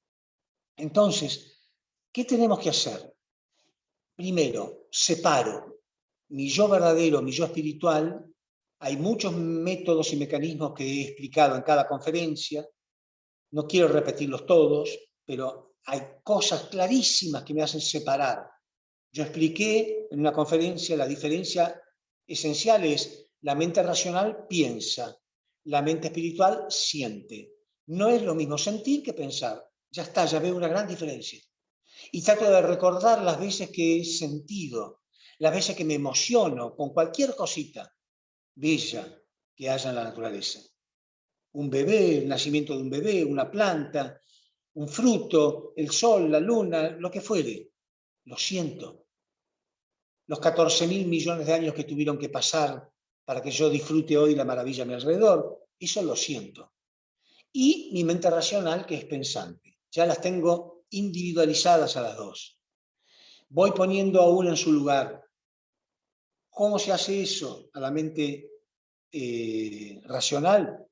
Entonces, ¿qué tenemos que hacer? Primero, separo mi yo verdadero, mi yo espiritual. Hay muchos métodos y mecanismos que he explicado en cada conferencia. No quiero repetirlos todos, pero hay cosas clarísimas que me hacen separar. Yo expliqué en una conferencia la diferencia esencial es la mente racional piensa, la mente espiritual siente. No es lo mismo sentir que pensar. Ya está, ya veo una gran diferencia. Y trato de recordar las veces que he sentido, las veces que me emociono con cualquier cosita bella que haya en la naturaleza. Un bebé, el nacimiento de un bebé, una planta, un fruto, el sol, la luna, lo que fuere. Lo siento. Los 14.000 millones de años que tuvieron que pasar para que yo disfrute hoy la maravilla a mi alrededor, eso lo siento. Y mi mente racional, que es pensante. Ya las tengo individualizadas a las dos. Voy poniendo a una en su lugar. ¿Cómo se hace eso a la mente racional?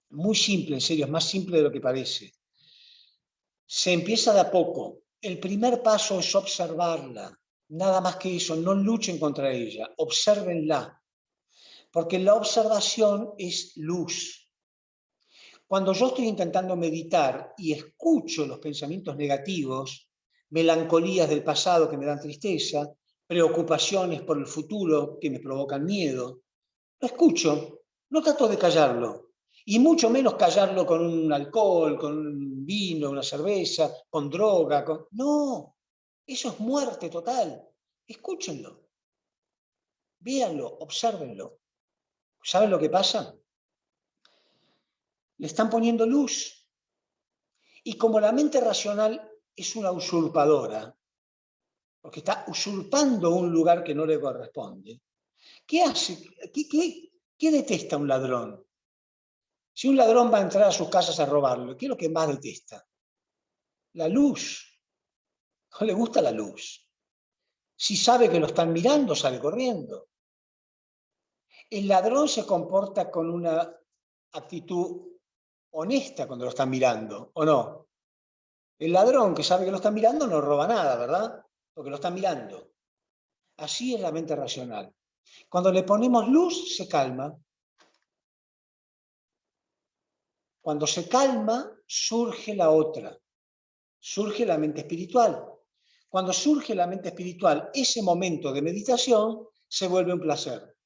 Muy simple, en serio, es más simple de lo que parece. Se empieza de a poco. El primer paso es observarla. Nada más que eso, no luchen contra ella, obsérvenla. Porque la observación es luz. Cuando yo estoy intentando meditar y escucho los pensamientos negativos, melancolías del pasado que me dan tristeza, preocupaciones por el futuro que me provocan miedo, lo escucho, no trato de callarlo, y mucho menos callarlo con un alcohol, con un vino, una cerveza, con droga. No, eso es muerte total. Escúchenlo, véanlo, obsérvenlo. ¿Saben lo que pasa? Le están poniendo luz. Y como la mente racional es una usurpadora, porque está usurpando un lugar que no le corresponde, ¿qué hace? ¿Qué detesta un ladrón? Si un ladrón va a entrar a sus casas a robarlo, ¿qué es lo que más detesta? La luz. No le gusta la luz. Si sabe que lo están mirando, sale corriendo. El ladrón se comporta con una actitud honesta cuando lo están mirando, ¿o no? El ladrón que sabe que lo están mirando no roba nada, ¿verdad? Porque lo están mirando. Así es la mente racional. Cuando le ponemos luz, se calma. Cuando se calma, surge la otra. Surge la mente espiritual. Cuando surge la mente espiritual, ese momento de meditación se vuelve un placer.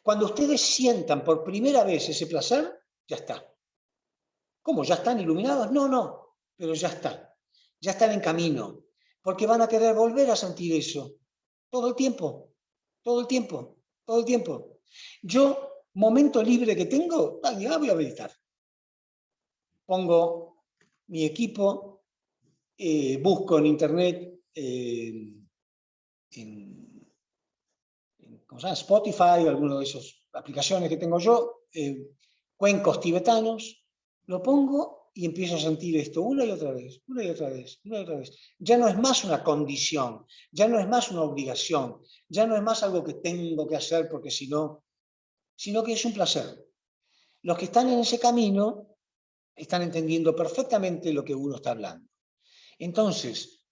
Cuando ustedes sientan por primera vez ese placer, ya está. ¿Cómo? ¿Ya están iluminados? No, no, pero ya está. Ya están en camino, porque van a querer volver a sentir eso. Todo el tiempo, todo el tiempo, todo el tiempo. Yo, momento libre que tengo, ya voy a meditar. Pongo mi equipo, busco en internet, ¿cómo se llama? Spotify o alguna de esas aplicaciones que tengo yo, cuencos tibetanos, lo pongo y empiezo a sentir esto una y otra vez, una y otra vez, una y otra vez. Ya no es más una condición, ya no es más una obligación, ya no es más algo que tengo que hacer porque si no, sino que es un placer. Los que están en ese camino están entendiendo perfectamente lo que uno está hablando. Entonces,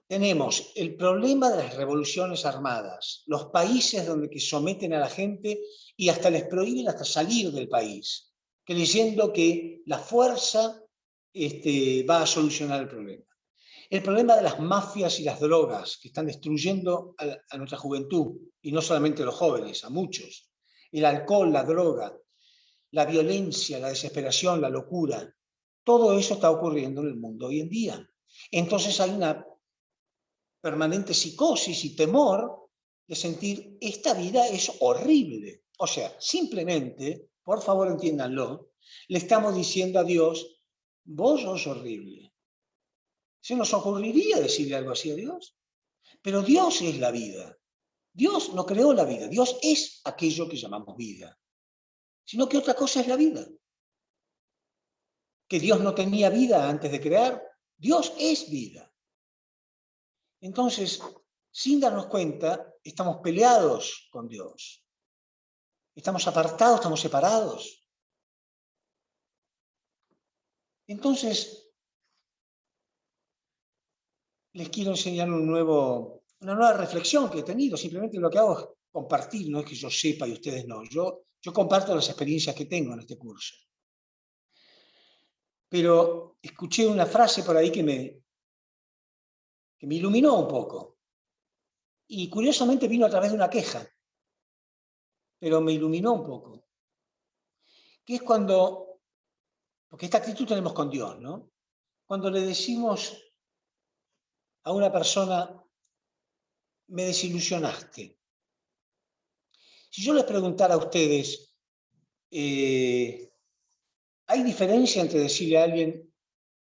tenemos el problema de las revoluciones armadas, los países donde que someten a la gente y hasta les prohíben hasta salir del país, creyendo que la fuerza va a solucionar el problema. El problema de las mafias y las drogas que están destruyendo a nuestra juventud, y no solamente a los jóvenes, a muchos. El alcohol, la droga, la violencia, la desesperación, la locura. Todo eso está ocurriendo en el mundo hoy en día. Entonces hay una permanente psicosis y temor de sentir esta vida es horrible. O sea, simplemente, por favor entiéndanlo, le estamos diciendo a Dios, vos sos horrible. ¿Se nos ocurriría decirle algo así a Dios? Pero Dios es la vida. Dios no creó la vida. Dios es aquello que llamamos vida. Sino que otra cosa es la vida. Que Dios no tenía vida antes de crear. Dios es vida. Entonces, sin darnos cuenta, estamos peleados con Dios. Estamos apartados, estamos separados. Entonces, les quiero enseñar una nueva reflexión que he tenido. Simplemente lo que hago es compartir, no es que yo sepa y ustedes no. Yo comparto las experiencias que tengo en este curso. Pero escuché una frase por ahí que me iluminó un poco. Y curiosamente vino a través de una queja, pero me iluminó un poco. Que es cuando, porque esta actitud tenemos con Dios, ¿no? Cuando le decimos a una persona, me desilusionaste. Si yo les preguntara a ustedes, ¿hay diferencia entre decirle a alguien,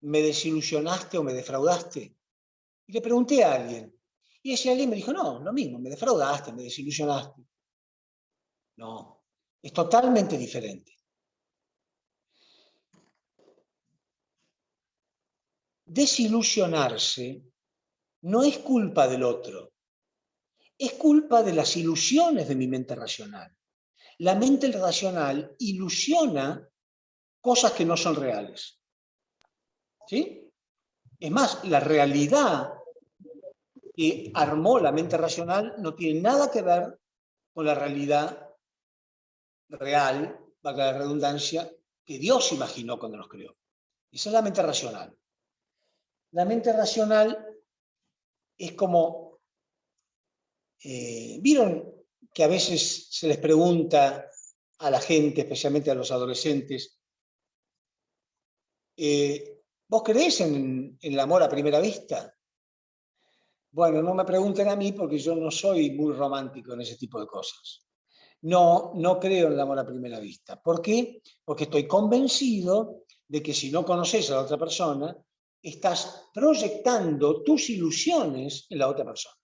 me desilusionaste o me defraudaste? Y le pregunté a alguien, y ese alguien me dijo, no, lo mismo, me defraudaste, me desilusionaste. No, es totalmente diferente. Desilusionarse no es culpa del otro, es culpa de las ilusiones de mi mente racional. la mente racional ilusiona cosas que no son reales. ¿Sí? Es más, la realidad que armó la mente racional no tiene nada que ver con la realidad real, valga la redundancia, que Dios imaginó cuando nos creó. Esa es la mente racional. La mente racional es como, ¿vieron que a veces se les pregunta a la gente, especialmente a los adolescentes, ¿vos creés en el amor a primera vista? Bueno, no me pregunten a mí porque yo no soy muy romántico en ese tipo de cosas. No, no creo en el amor a primera vista. ¿Por qué? Porque estoy convencido de que si no conoces a la otra persona, estás proyectando tus ilusiones en la otra persona.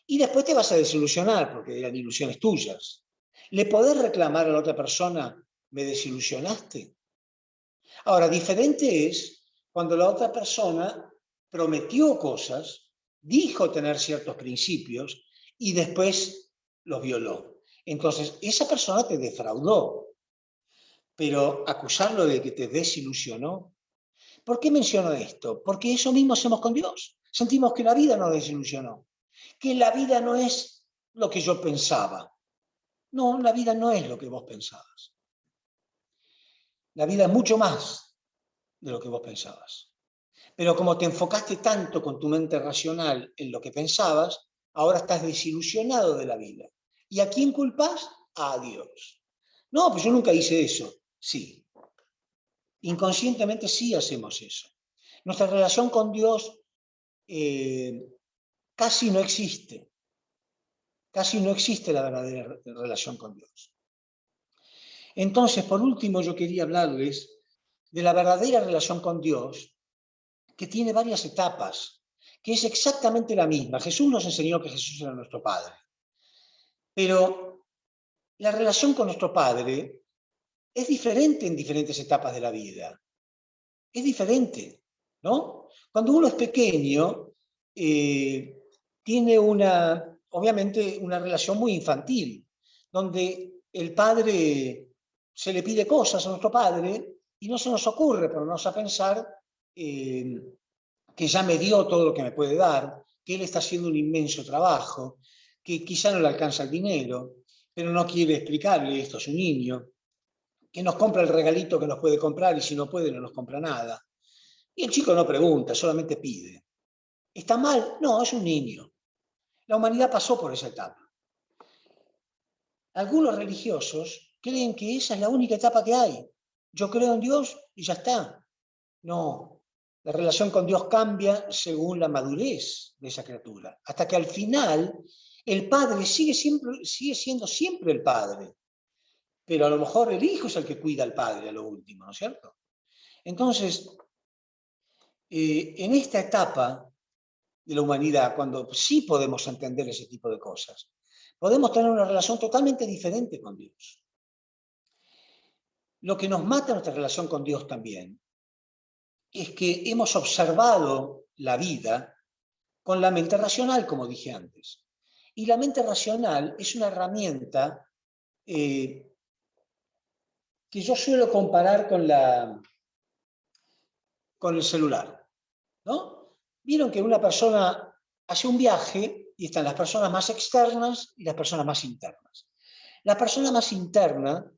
Y después te vas a desilusionar porque eran ilusiones tuyas. ¿Le podés reclamar a la otra persona, me desilusionaste? Ahora, diferente es cuando la otra persona prometió cosas, dijo tener ciertos principios y después los violó. Entonces, esa persona te defraudó, pero acusarlo de que te desilusionó. ¿Por qué menciono esto? Porque eso mismo hacemos con Dios. Sentimos que la vida nos desilusionó, que la vida no es lo que yo pensaba. No, la vida no es lo que vos pensabas. La vida es mucho más de lo que vos pensabas. Pero como te enfocaste tanto con tu mente racional en lo que pensabas, ahora estás desilusionado de la vida. ¿Y a quién culpas? A Dios. No, pues yo nunca hice eso. Sí. Inconscientemente sí hacemos eso. Nuestra relación con Dios casi no existe. Casi no existe la verdadera relación con Dios. Entonces, por último, yo quería hablarles de la verdadera relación con Dios, que tiene varias etapas, que es exactamente la misma. Jesús nos enseñó que Jesús era nuestro Padre. Pero la relación con nuestro Padre es diferente en diferentes etapas de la vida. Es diferente, ¿no? Cuando uno es pequeño, tiene obviamente una relación muy infantil, donde el padre se le pide cosas a nuestro padre y no se nos ocurre ponernos a pensar que ya me dio todo lo que me puede dar, que él está haciendo un inmenso trabajo, que quizá no le alcanza el dinero, pero no quiere explicarle esto a su niño, que nos compra el regalito que nos puede comprar y si no puede no nos compra nada. Y el chico no pregunta, solamente pide. ¿Está mal? No, es un niño. La humanidad pasó por esa etapa. Algunos religiosos creen que esa es la única etapa que hay. Yo creo en Dios y ya está. No, la relación con Dios cambia según la madurez de esa criatura, hasta que al final el padre sigue siendo siempre el padre, pero a lo mejor el hijo es el que cuida al padre a lo último, ¿no es cierto? Entonces, en esta etapa de la humanidad, cuando sí podemos entender ese tipo de cosas, podemos tener una relación totalmente diferente con Dios. Lo que nos mata nuestra relación con Dios también es que hemos observado la vida con la mente racional, como dije antes. Y la mente racional es una herramienta que yo suelo comparar con el celular, ¿no? Vieron que una persona hace un viaje y están las personas más externas y las personas más internas. La persona más interna,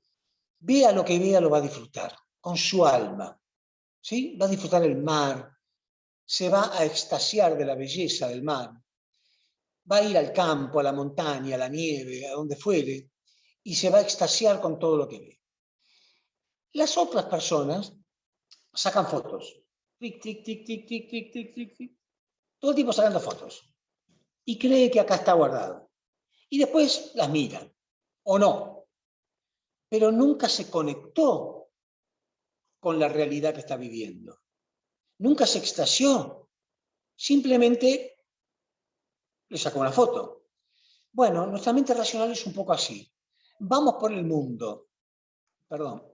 vea lo que vea, lo va a disfrutar con su alma, ¿sí? Va a disfrutar el mar, se va a extasiar de la belleza del mar, va a ir al campo, a la montaña, a la nieve, a donde fuere, y se va a extasiar con todo lo que ve. Las otras personas sacan fotos. Tic, tic, tic, tic, tic, tic, tic, tic, tic. Todo el tiempo sacando fotos. Y cree que acá está guardado. Y después las miran, o no. Pero nunca se conectó con la realidad que está viviendo. Nunca se extasió. Simplemente le sacó una foto. Bueno, nuestra mente racional es un poco así. Vamos por el mundo. Perdón.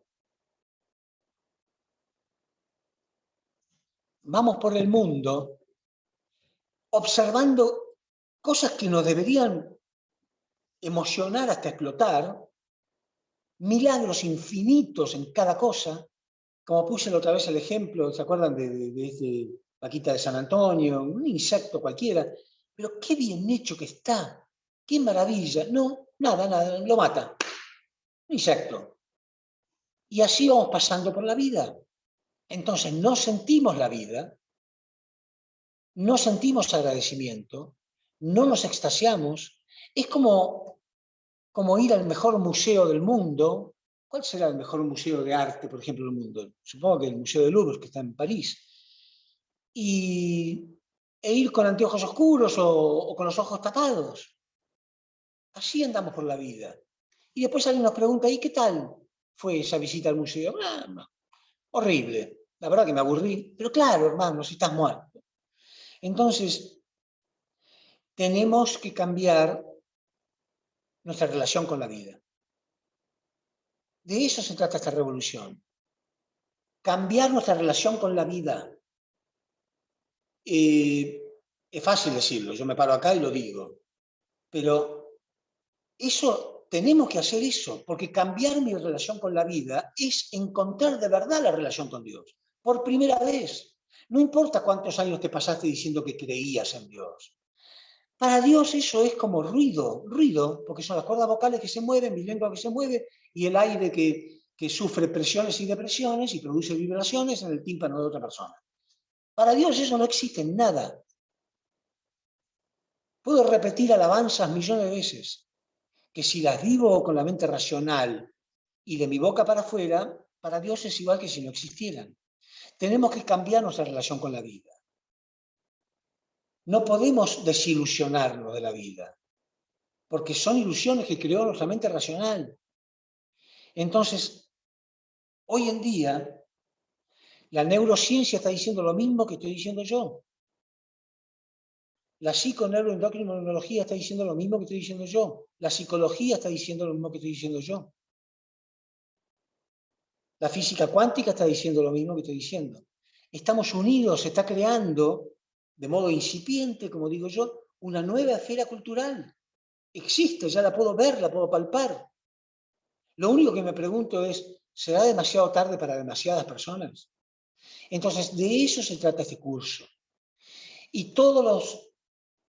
Vamos por el mundo observando cosas que nos deberían emocionar hasta explotar, milagros infinitos en cada cosa, como puse la otra vez el ejemplo, ¿se acuerdan de este vaquita de San Antonio? Un insecto cualquiera, pero qué bien hecho que está, qué maravilla. No, nada, lo mata. Un insecto. Y así vamos pasando por la vida. Entonces no sentimos la vida, no sentimos agradecimiento, no nos extasiamos. Es como ir al mejor museo del mundo. ¿Cuál será el mejor museo de arte, por ejemplo, del mundo? Supongo que el Museo del Louvre, que está en París. E ir con anteojos oscuros o con los ojos tapados. Así andamos por la vida. Y después alguien nos pregunta, ¿y qué tal fue esa visita al museo? No, horrible. La verdad que me aburrí. Pero claro, hermano, si estás muerto. Entonces, tenemos que cambiar nuestra relación con la vida. De eso se trata esta revolución. Cambiar nuestra relación con la vida. Es fácil decirlo, yo me paro acá y lo digo, pero tenemos que hacer eso, porque cambiar mi relación con la vida es encontrar de verdad la relación con Dios, por primera vez. No importa cuántos años te pasaste diciendo que creías en Dios. Para Dios eso es como ruido, porque son las cuerdas vocales que se mueven, mi lengua que se mueve, y el aire que sufre presiones y depresiones y produce vibraciones en el tímpano de otra persona. Para Dios eso no existe en nada. Puedo repetir alabanzas millones de veces, que si las digo con la mente racional y de mi boca para afuera, para Dios es igual que si no existieran. Tenemos que cambiar nuestra relación con la vida. No podemos desilusionarnos de la vida, porque son ilusiones que creó nuestra mente racional. Entonces, hoy en día, la neurociencia está diciendo lo mismo que estoy diciendo yo. La psiconeuroendocrinología está diciendo lo mismo que estoy diciendo yo. La psicología está diciendo lo mismo que estoy diciendo yo. La física cuántica está diciendo lo mismo que estoy diciendo. Estamos unidos, se está creando, de modo incipiente, como digo yo, una nueva esfera cultural. Existe, ya la puedo ver, la puedo palpar. Lo único que me pregunto es, ¿será demasiado tarde para demasiadas personas? Entonces, de eso se trata este curso. Y todos los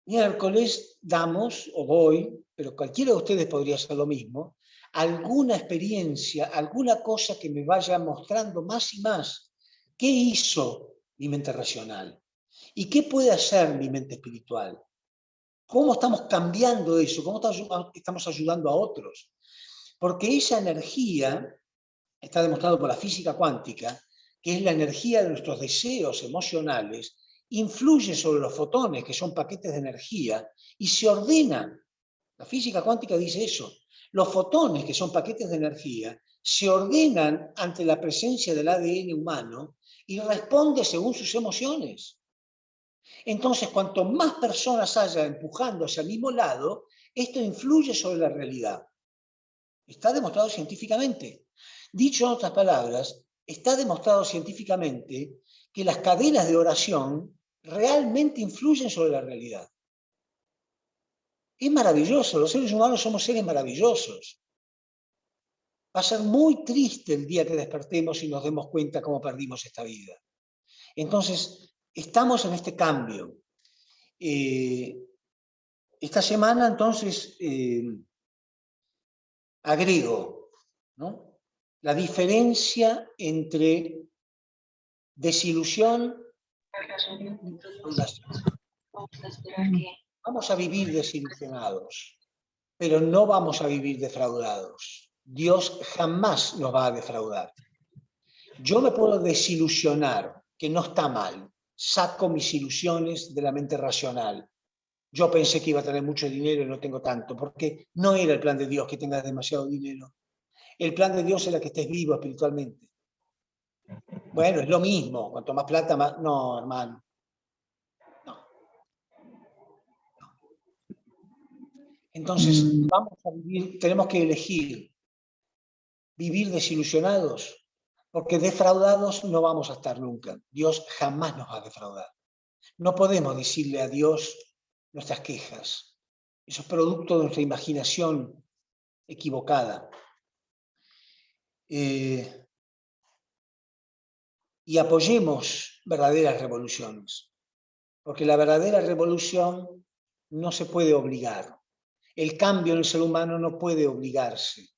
miércoles damos, o doy, pero cualquiera de ustedes podría hacer lo mismo, alguna experiencia, alguna cosa que me vaya mostrando más y más qué hizo mi mente racional y qué puede hacer mi mente espiritual. ¿Cómo estamos cambiando eso? ¿Cómo estamos ayudando a otros? Porque esa energía, está demostrado por la física cuántica, que es la energía de nuestros deseos emocionales, influye sobre los fotones, que son paquetes de energía, y se ordenan. La física cuántica dice eso. Los fotones, que son paquetes de energía, se ordenan ante la presencia del ADN humano y responde según sus emociones. Entonces, cuanto más personas haya empujando hacia el mismo lado, esto influye sobre la realidad. Está demostrado científicamente. Dicho en otras palabras, está demostrado científicamente que las cadenas de oración realmente influyen sobre la realidad. Es maravilloso, los seres humanos somos seres maravillosos. Va a ser muy triste el día que despertemos y nos demos cuenta cómo perdimos esta vida. Entonces, estamos en este cambio. Esta semana, entonces, agrego, ¿no?, la diferencia entre desilusión y defraudación. Vamos a vivir desilusionados, pero no vamos a vivir defraudados. Dios jamás nos va a defraudar. Yo me puedo desilusionar, que no está mal. Saco mis ilusiones de la mente racional. Yo pensé que iba a tener mucho dinero y no tengo tanto, porque no era el plan de Dios que tengas demasiado dinero. El plan de Dios era que estés vivo espiritualmente. Bueno, es lo mismo. Cuanto más plata, más... No, hermano. No. Entonces, vamos a vivir, tenemos que elegir vivir desilusionados, porque defraudados no vamos a estar nunca. Dios jamás nos va a defraudar. No podemos decirle a Dios nuestras quejas. Eso es producto de nuestra imaginación equivocada. Y apoyemos verdaderas revoluciones, porque la verdadera revolución no se puede obligar. El cambio en el ser humano no puede obligarse.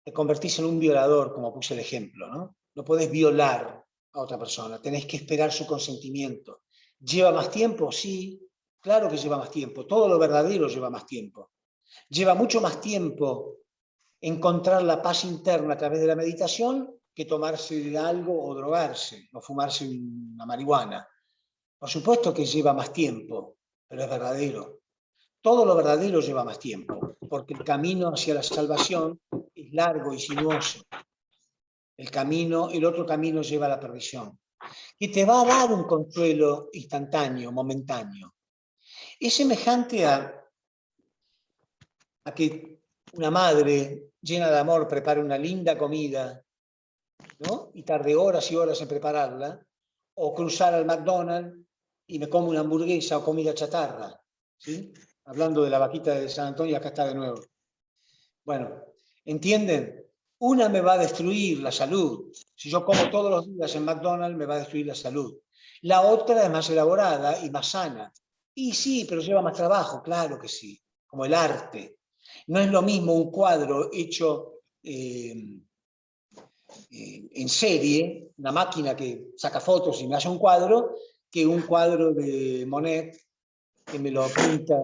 Te convertís en un violador, como puse el ejemplo, ¿no? No podés violar a otra persona, tenés que esperar su consentimiento. ¿Lleva más tiempo? Sí, claro que lleva más tiempo. Todo lo verdadero lleva más tiempo. Lleva mucho más tiempo encontrar la paz interna a través de la meditación que tomarse algo o drogarse, o fumarse una marihuana. Por supuesto que lleva más tiempo, pero es verdadero. Todo lo verdadero lleva más tiempo, porque el camino hacia la salvación es largo y sinuoso. El otro camino lleva a la perdición, y te va a dar un consuelo instantáneo, momentáneo. Es semejante a que una madre llena de amor prepare una linda comida, ¿no? Y tarde horas y horas en prepararla, o cruzar al McDonald's y me como una hamburguesa o comida chatarra, ¿sí? Hablando de la vaquita de San Antonio, acá está de nuevo. Bueno, ¿entienden? Una me va a destruir la salud. Si yo como todos los días en McDonald's, me va a destruir la salud. La otra es más elaborada y más sana. Y sí, pero lleva más trabajo, claro que sí, como el arte. No es lo mismo un cuadro hecho en serie, una máquina que saca fotos y me hace un cuadro, que un cuadro de Monet que me lo pinta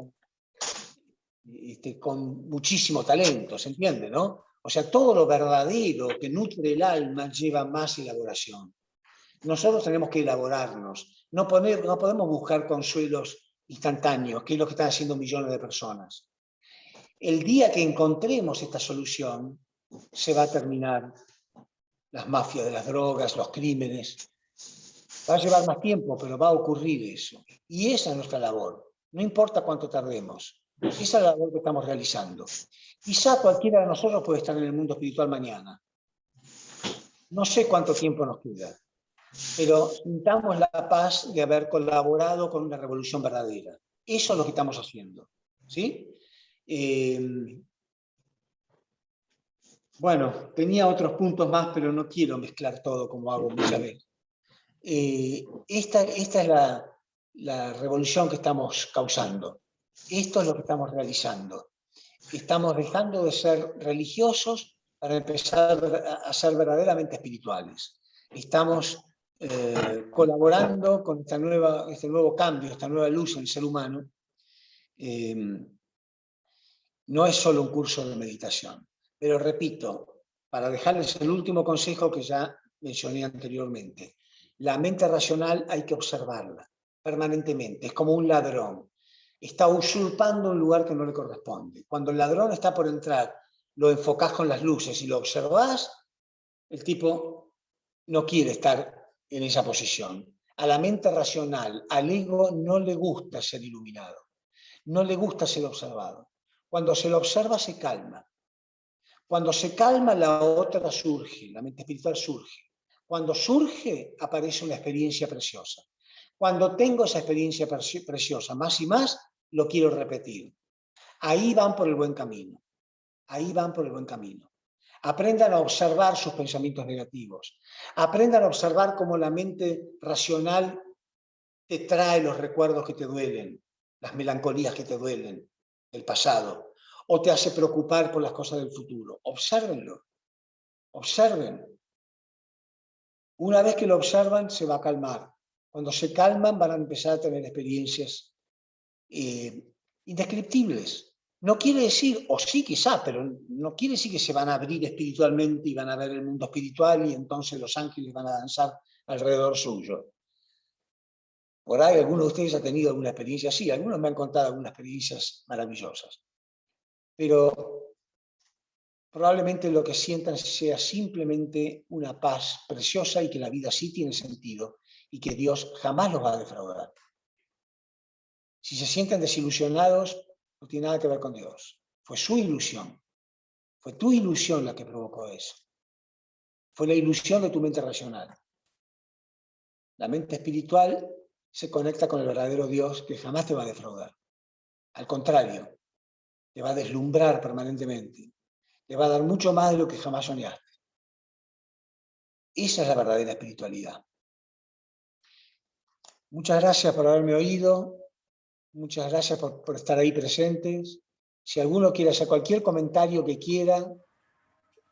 con muchísimo talento, ¿se entiende, no? O sea, todo lo verdadero que nutre el alma lleva más elaboración. Nosotros tenemos que elaborarnos, no podemos buscar consuelos instantáneos, que es lo que están haciendo millones de personas. El día que encontremos esta solución, se va a terminar las mafias de las drogas, los crímenes. Va a llevar más tiempo, pero va a ocurrir eso. Y esa es nuestra labor. No importa cuánto tardemos. Esa es la labor que estamos realizando. Quizá cualquiera de nosotros puede estar en el mundo espiritual mañana. No sé cuánto tiempo nos queda, pero sintamos la paz de haber colaborado con una revolución verdadera. Eso es lo que estamos haciendo. ¿Sí? Bueno, tenía otros puntos más, pero no quiero mezclar todo como hago muchas veces. Esta es la revolución que estamos causando. Esto es lo que estamos realizando. Estamos dejando de ser religiosos para empezar a ser verdaderamente espirituales. Estamos colaborando con este nuevo cambio, esta nueva luz en el ser humano. No es solo un curso de meditación. Pero repito, para dejarles el último consejo que ya mencioné anteriormente, la mente racional hay que observarla permanentemente, es como un ladrón. Está usurpando un lugar que no le corresponde. Cuando el ladrón está por entrar, lo enfocás con las luces y lo observás, el tipo no quiere estar en esa posición. A la mente racional, al ego, no le gusta ser iluminado, no le gusta ser observado. Cuando se lo observa, se calma. Cuando se calma, la otra surge, la mente espiritual surge. Cuando surge, aparece una experiencia preciosa. Cuando tengo esa experiencia preciosa más y más, lo quiero repetir. Ahí van por el buen camino. Ahí van por el buen camino. Aprendan a observar sus pensamientos negativos. Aprendan a observar cómo la mente racional te trae los recuerdos que te duelen, las melancolías que te duelen del pasado, o te hace preocupar por las cosas del futuro. Obsérvenlo. Observen. Una vez que lo observan, se va a calmar. Cuando se calman, van a empezar a tener experiencias indescriptibles. No quiere decir, o sí quizá, pero no quiere decir que se van a abrir espiritualmente y van a ver el mundo espiritual y entonces los ángeles van a danzar alrededor suyo. Por ahí alguno de ustedes ha tenido alguna experiencia así, algunos me han contado algunas experiencias maravillosas. Pero probablemente lo que sientan sea simplemente una paz preciosa y que la vida sí tiene sentido y que Dios jamás los va a defraudar. Si se sienten desilusionados, no tiene nada que ver con Dios. Fue su ilusión. Fue tu ilusión la que provocó eso. Fue la ilusión de tu mente racional. La mente espiritual se conecta con el verdadero Dios que jamás te va a defraudar. Al contrario, le va a deslumbrar permanentemente, le va a dar mucho más de lo que jamás soñaste. Esa es la verdadera espiritualidad. Muchas gracias por haberme oído, muchas gracias por estar ahí presentes. Si alguno quiere hacer cualquier comentario que quiera,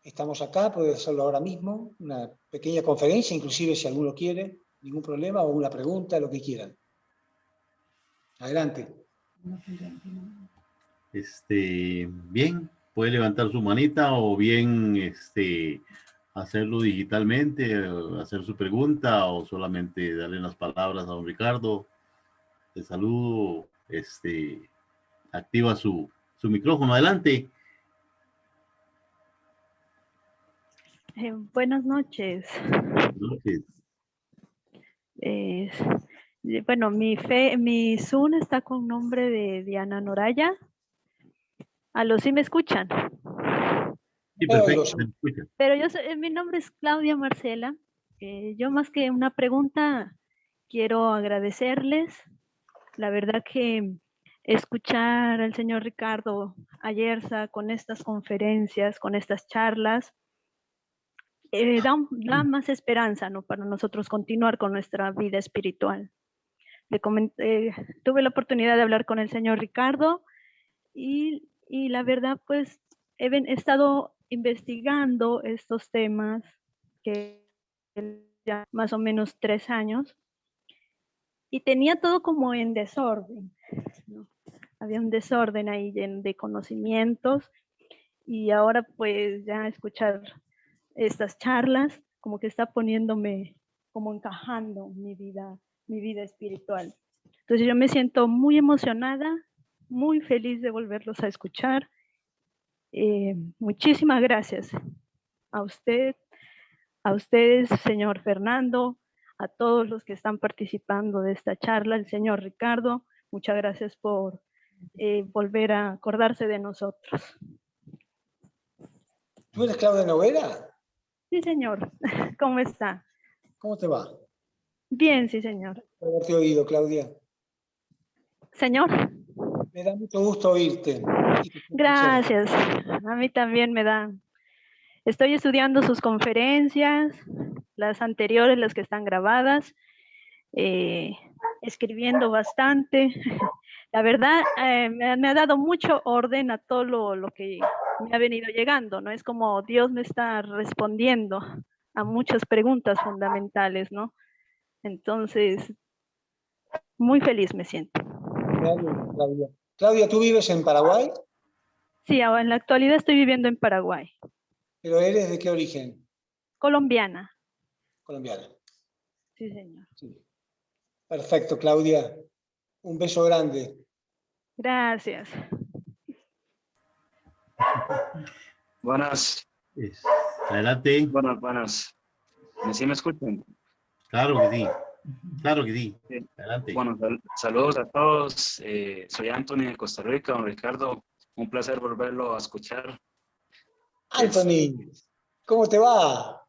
estamos acá, puede hacerlo ahora mismo, una pequeña conferencia, inclusive si alguno quiere, ningún problema, o una pregunta, lo que quieran. Adelante. Bien, puede levantar su manita o bien hacerlo digitalmente, hacer su pregunta o solamente darle las palabras a don Ricardo. Te saludo, activa su micrófono, adelante. Buenas noches. Buenas noches. Bueno, mi Zoom está con nombre de Diana Noraya. ¿Aló, sí me escuchan? Sí, perfecto, se escucha. Pero mi nombre es Claudia Marcela. Yo más que una pregunta, quiero agradecerles. La verdad que escuchar al señor Ricardo Ayerza con estas conferencias, con estas charlas, da más esperanza, ¿no? Para nosotros continuar con nuestra vida espiritual. Tuve la oportunidad de hablar con el señor Ricardo y la verdad, pues, he estado investigando estos temas que ya más o menos 3 años y tenía todo como en desorden, ¿no? Había un desorden ahí de conocimientos y ahora pues ya escuchar estas charlas como que está poniéndome, como encajando mi vida espiritual. Entonces yo me siento muy emocionada, muy feliz de volverlos a escuchar. Muchísimas gracias a ustedes, señor Fernando, a todos los que están participando de esta charla, el señor Ricardo, muchas gracias por volver a acordarse de nosotros. ¿Tú eres Claudia Noguera? Sí, señor. ¿Cómo está? ¿Cómo te va? Bien, sí, señor. Por haberte oído, Claudia. Señor. Me da mucho gusto oírte. Gracias. A mí también me da. Estoy estudiando sus conferencias, las anteriores, las que están grabadas, escribiendo bastante. La verdad, me ha dado mucho orden a todo lo que me ha venido llegando, ¿no? Es como Dios me está respondiendo a muchas preguntas fundamentales, ¿no? Entonces, muy feliz me siento. Claudia. Claudia, ¿tú vives en Paraguay? Sí, ahora en la actualidad estoy viviendo en Paraguay. ¿Pero eres de qué origen? Colombiana. Colombiana. Sí, señor. Sí. Perfecto, Claudia. Un beso grande. Gracias. Buenas. Adelante. Buenas. ¿Sí me escuchan? Claro que sí. Claro que sí. Sí. Adelante. Bueno, saludos a todos. Soy Anthony de Costa Rica, don Ricardo. Un placer volverlo a escuchar. Anthony, ¿cómo te va?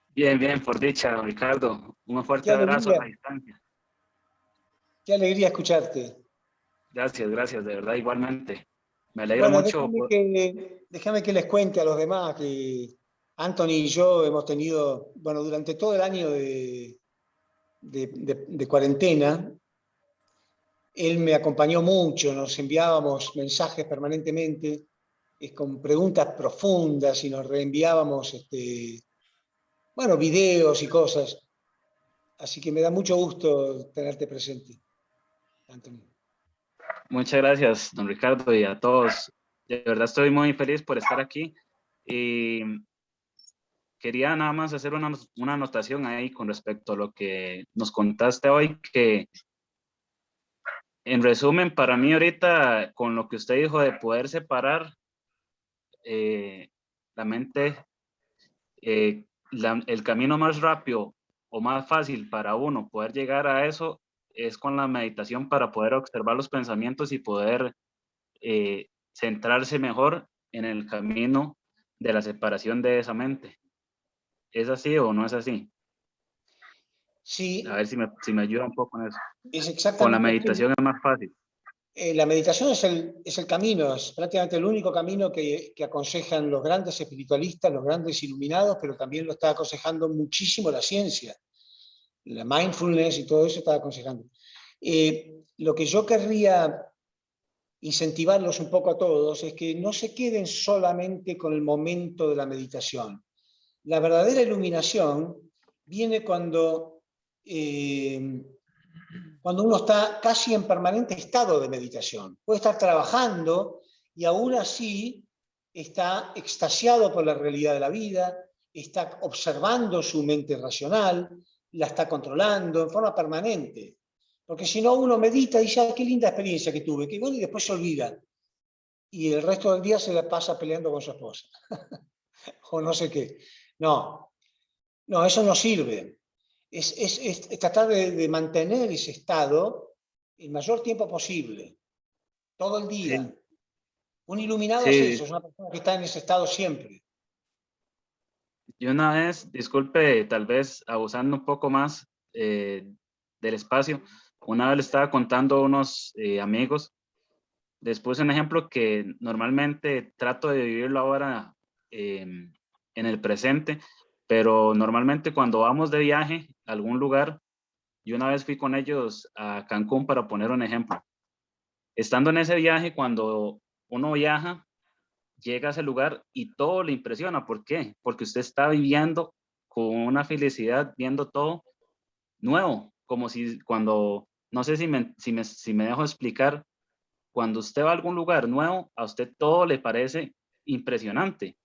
Bien, por dicha, don Ricardo. Un fuerte Qué abrazo a alegría. la distancia. Qué alegría escucharte. Gracias, de verdad, igualmente. Me alegro Bueno, mucho. déjame que les cuente a los demás que Anthony y yo hemos tenido, bueno, durante todo el año de cuarentena, él me acompañó mucho, nos enviábamos mensajes permanentemente con preguntas profundas y nos reenviábamos bueno, videos y cosas. Así que me da mucho gusto tenerte presente, Anthony. Muchas gracias, don Ricardo, y a todos. De verdad estoy muy feliz por estar aquí. Y quería nada más hacer una anotación ahí con respecto a lo que nos contaste hoy, que en resumen, para mí ahorita, con lo que usted dijo de poder separar la mente, el camino más rápido o más fácil para uno poder llegar a eso es con la meditación, para poder observar los pensamientos y poder centrarse mejor en el camino de la separación de esa mente. ¿Es así o no es así? Sí. A ver si me ayuda un poco en eso. Es exactamente Con la así. meditación es más fácil. La meditación es el camino, es prácticamente el único camino que aconsejan los grandes espiritualistas, los grandes iluminados, pero también lo está aconsejando muchísimo la ciencia. La mindfulness y todo eso está aconsejando. Lo que yo querría incentivarlos un poco a todos es que no se queden solamente con el momento de la meditación. La verdadera iluminación viene cuando uno está casi en permanente estado de meditación. Puede estar trabajando y aún así está extasiado por la realidad de la vida, está observando su mente racional, la está controlando en forma permanente. Porque si no, uno medita y dice, ah, qué linda experiencia que tuve, que bueno, y después se olvida. Y el resto del día se la pasa peleando con su esposa. O no sé qué. No, eso no sirve. Es tratar de mantener ese estado el mayor tiempo posible, todo el día. Sí, Un iluminado es sí. eso, es una persona que está en ese estado siempre. Y una vez, disculpe, tal vez abusando un poco más del espacio, una vez le estaba contando a unos amigos, les puse un ejemplo que normalmente trato de vivirlo ahora en el presente, pero normalmente cuando vamos de viaje a algún lugar, y una vez fui con ellos a Cancún para poner un ejemplo. Estando en ese viaje, cuando uno viaja, llega a ese lugar y todo le impresiona. ¿Por qué? Porque usted está viviendo con una felicidad, viendo todo nuevo, como si cuando, no sé si me dejo explicar, cuando usted va a algún lugar nuevo, a usted todo le parece impresionante.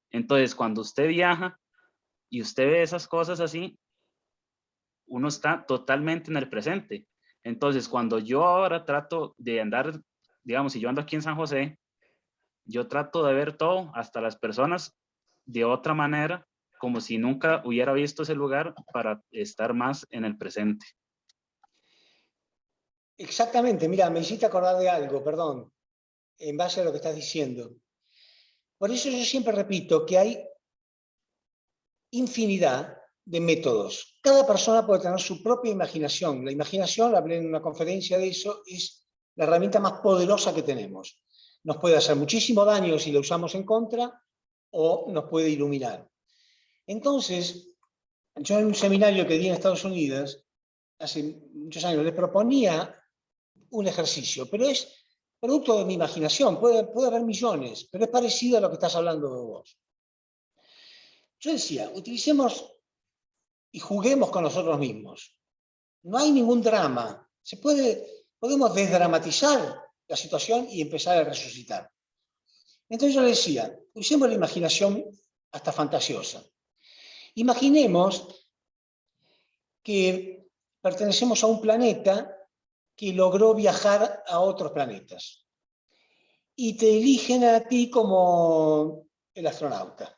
Entonces, cuando usted viaja y usted ve esas cosas así, uno está totalmente en el presente. Entonces, cuando yo ahora trato de andar, digamos, si yo ando aquí en San José, yo trato de ver todo, hasta las personas, de otra manera, como si nunca hubiera visto ese lugar para estar más en el presente. Exactamente, mira, me hiciste acordar de algo, perdón, en base a lo que estás diciendo. Por eso yo siempre repito que hay infinidad de métodos. Cada persona puede tener su propia imaginación. La imaginación, hablé en una conferencia de eso, es la herramienta más poderosa que tenemos. Nos puede hacer muchísimo daño si la usamos en contra o nos puede iluminar. Entonces, yo en un seminario que di en Estados Unidos, hace muchos años, les proponía un ejercicio, pero es producto de mi imaginación, puede haber millones, pero es parecido a lo que estás hablando de vos. Yo decía, utilicemos y juguemos con nosotros mismos. No hay ningún drama. Podemos desdramatizar la situación y empezar a resucitar. Entonces yo le decía, usemos la imaginación hasta fantasiosa. Imaginemos que pertenecemos a un planeta que logró viajar a otros planetas y te eligen a ti como el astronauta.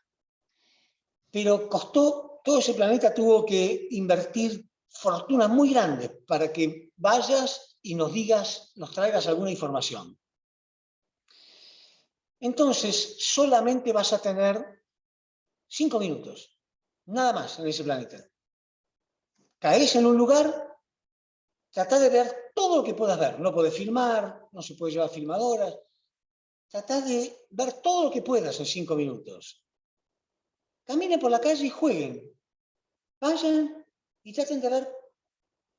Pero todo ese planeta tuvo que invertir fortunas muy grandes para que vayas y nos traigas alguna información. Entonces, solamente vas a tener 5 minutos, nada más en ese planeta. Caes en un lugar, tratá de ver todo lo que puedas ver. No podés filmar, no se puede llevar filmadoras. Tratá de ver todo lo que puedas en 5 minutos. Caminen por la calle y jueguen. Vayan y traten de ver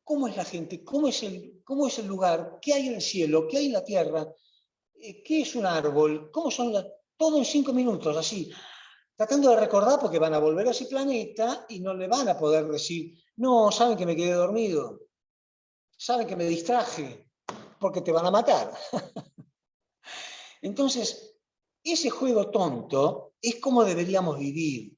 cómo es la gente, cómo es el lugar, qué hay en el cielo, qué hay en la tierra, qué es un árbol, todo en 5 minutos, así. Tratando de recordar porque van a volver a ese planeta y no le van a poder decir, no, saben que me quedé dormido, saben que me distraje, porque te van a matar. Entonces, ese juego tonto es como deberíamos vivir.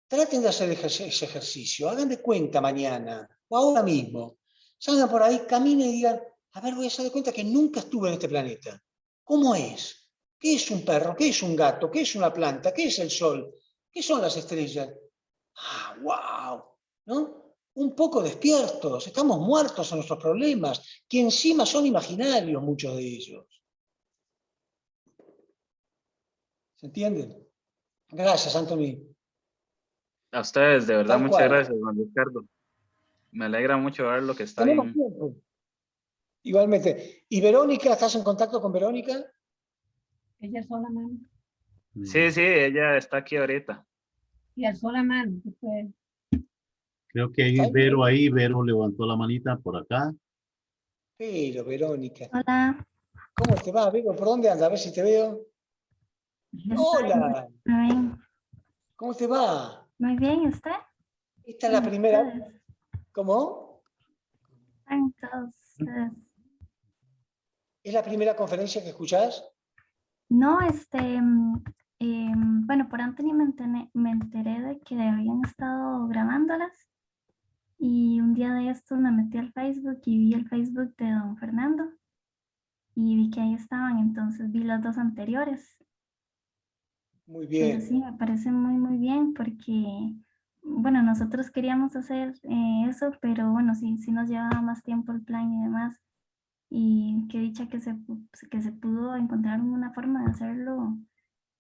Traten de hacer ese ejercicio, hagan de cuenta mañana o ahora mismo. Salgan por ahí, caminen y digan, a ver, voy a hacer de cuenta que nunca estuve en este planeta. ¿Cómo es? ¿Qué es un perro? ¿Qué es un gato? ¿Qué es una planta? ¿Qué es el sol? ¿Qué son las estrellas? ¡Ah, wow! ¿No? Un poco despiertos, estamos muertos a nuestros problemas, que encima son imaginarios muchos de ellos. ¿Se entienden? Gracias, Anthony. A ustedes, de verdad, Tal muchas cual. gracias, don Ricardo. Me alegra mucho ver lo que está Tenemos bien. tiempo. Igualmente. ¿Y Verónica? ¿Estás en contacto con Verónica? Ella alzó la mano. Sí, sí, ella está aquí ahorita. Y alzó la mano. Pues, Creo que hay Vero ahí. Vero levantó la manita por acá. Pero, Verónica. Hola. ¿Cómo te va, Vero? ¿Por dónde andas? A ver si te veo. Hola. Muy bien. ¿Cómo te va? Muy bien, ¿y usted? Esta es la primera. Ustedes. ¿Cómo? Entonces, ¿Es la primera conferencia que escuchás? no, bueno, por Anthony me enteré de que habían estado grabándolas y un día de estos me metí al Facebook y vi el Facebook de don Fernando y vi que ahí estaban, entonces vi las dos anteriores. Muy Pero bien. sí, me parece muy bien porque, bueno, nosotros queríamos hacer eso, pero bueno, sí nos llevaba más tiempo el plan y demás. Y qué dicha que que se pudo encontrar una forma de hacerlo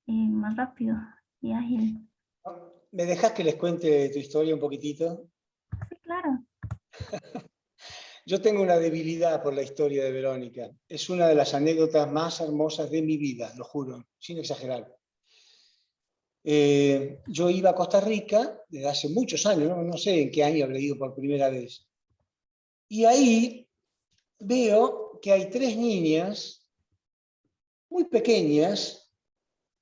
más rápido y ágil. ¿Me dejas que les cuente tu historia un poquitito? Sí, claro. Yo tengo una debilidad por la historia de Verónica. Es una de las anécdotas más hermosas de mi vida, lo juro, sin exagerar. Yo iba a Costa Rica desde hace muchos años, no sé en qué año habré ido por primera vez. Y ahí veo que hay 3 niñas muy pequeñas,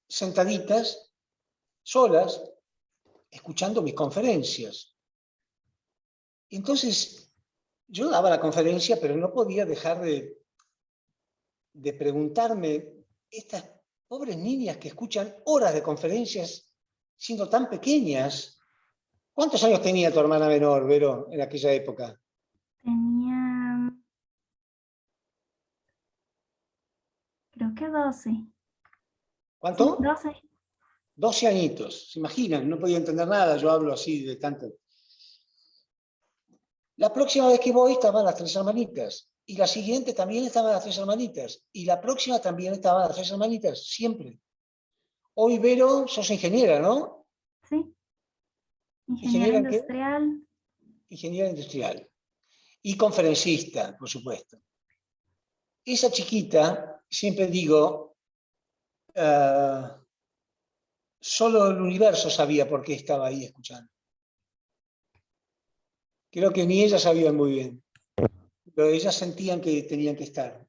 sentaditas, solas, escuchando mis conferencias. Entonces, yo daba la conferencia, pero no podía dejar de preguntarme, estas pobres niñas que escuchan horas de conferencias siendo tan pequeñas. ¿Cuántos años tenía tu hermana menor, Vero, en aquella época? Tenía, creo que 12. ¿Cuánto? Sí, 12. 12 añitos, se imaginan, no podía entender nada, yo hablo así de tanto. La próxima vez que voy estaban las 3 hermanitas, y la siguiente también estaban las 3 hermanitas, y la próxima también estaban las 3 hermanitas, siempre. Hoy, Vero, sos ingeniera, ¿no? Sí, ingeniero ¿Ingeniera en qué? industrial. Ingeniera industrial. Y conferencista, por supuesto. Esa chiquita, siempre digo, solo el universo sabía por qué estaba ahí escuchando. Creo que ni ellas sabían muy bien, pero ellas sentían que tenían que estar.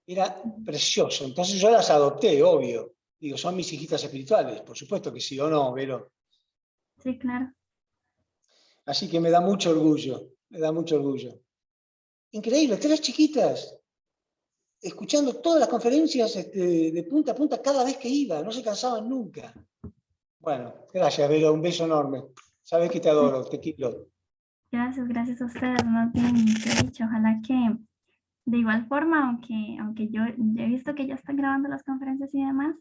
Era precioso. Entonces yo las adopté, obvio. Digo, son mis hijitas espirituales, por supuesto que sí o no, Vero. Sí, claro. Así que me da mucho orgullo, me da mucho orgullo. Increíble, 3 chiquitas, escuchando todas las conferencias de punta a punta cada vez que iba, no se cansaban nunca. Bueno, gracias, Vero, un beso enorme. Sabes que te adoro, te quiero. Gracias a ustedes, más bien, que he dicho, ojalá que de igual forma, aunque yo he visto que ya están grabando las conferencias y demás,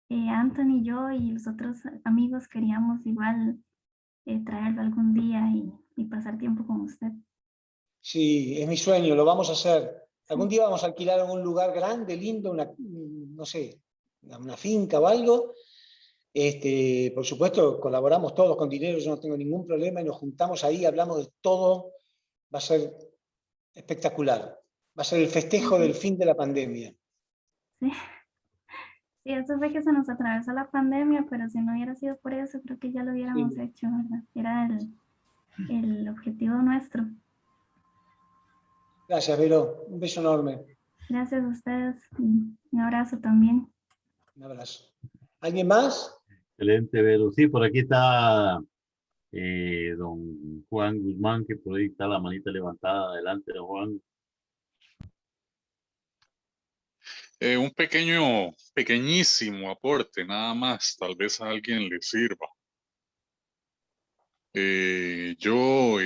Anthony, yo y los otros amigos queríamos igual traerlo algún día y pasar tiempo con usted. Sí, es mi sueño, lo vamos a hacer. Sí. Algún día vamos a alquilar un lugar grande, lindo, no sé, una finca o algo. Por supuesto, colaboramos todos con dinero, yo no tengo ningún problema, y nos juntamos ahí, hablamos de todo. Va a ser espectacular. Va a ser el festejo del fin de la pandemia. Sí. Sí, eso fue que se nos atravesó la pandemia, pero si no hubiera sido por eso, creo que ya lo hubiéramos Sí. hecho, ¿verdad? Era el objetivo nuestro. Gracias, Vero. Un beso enorme. Gracias a ustedes. Un abrazo también. Un abrazo. ¿Alguien más? Excelente, Vero. Sí, por aquí está don Juan Guzmán, que por ahí está la manita levantada. Adelante, don Juan. Un pequeñísimo aporte, nada más, tal vez a alguien le sirva. Yo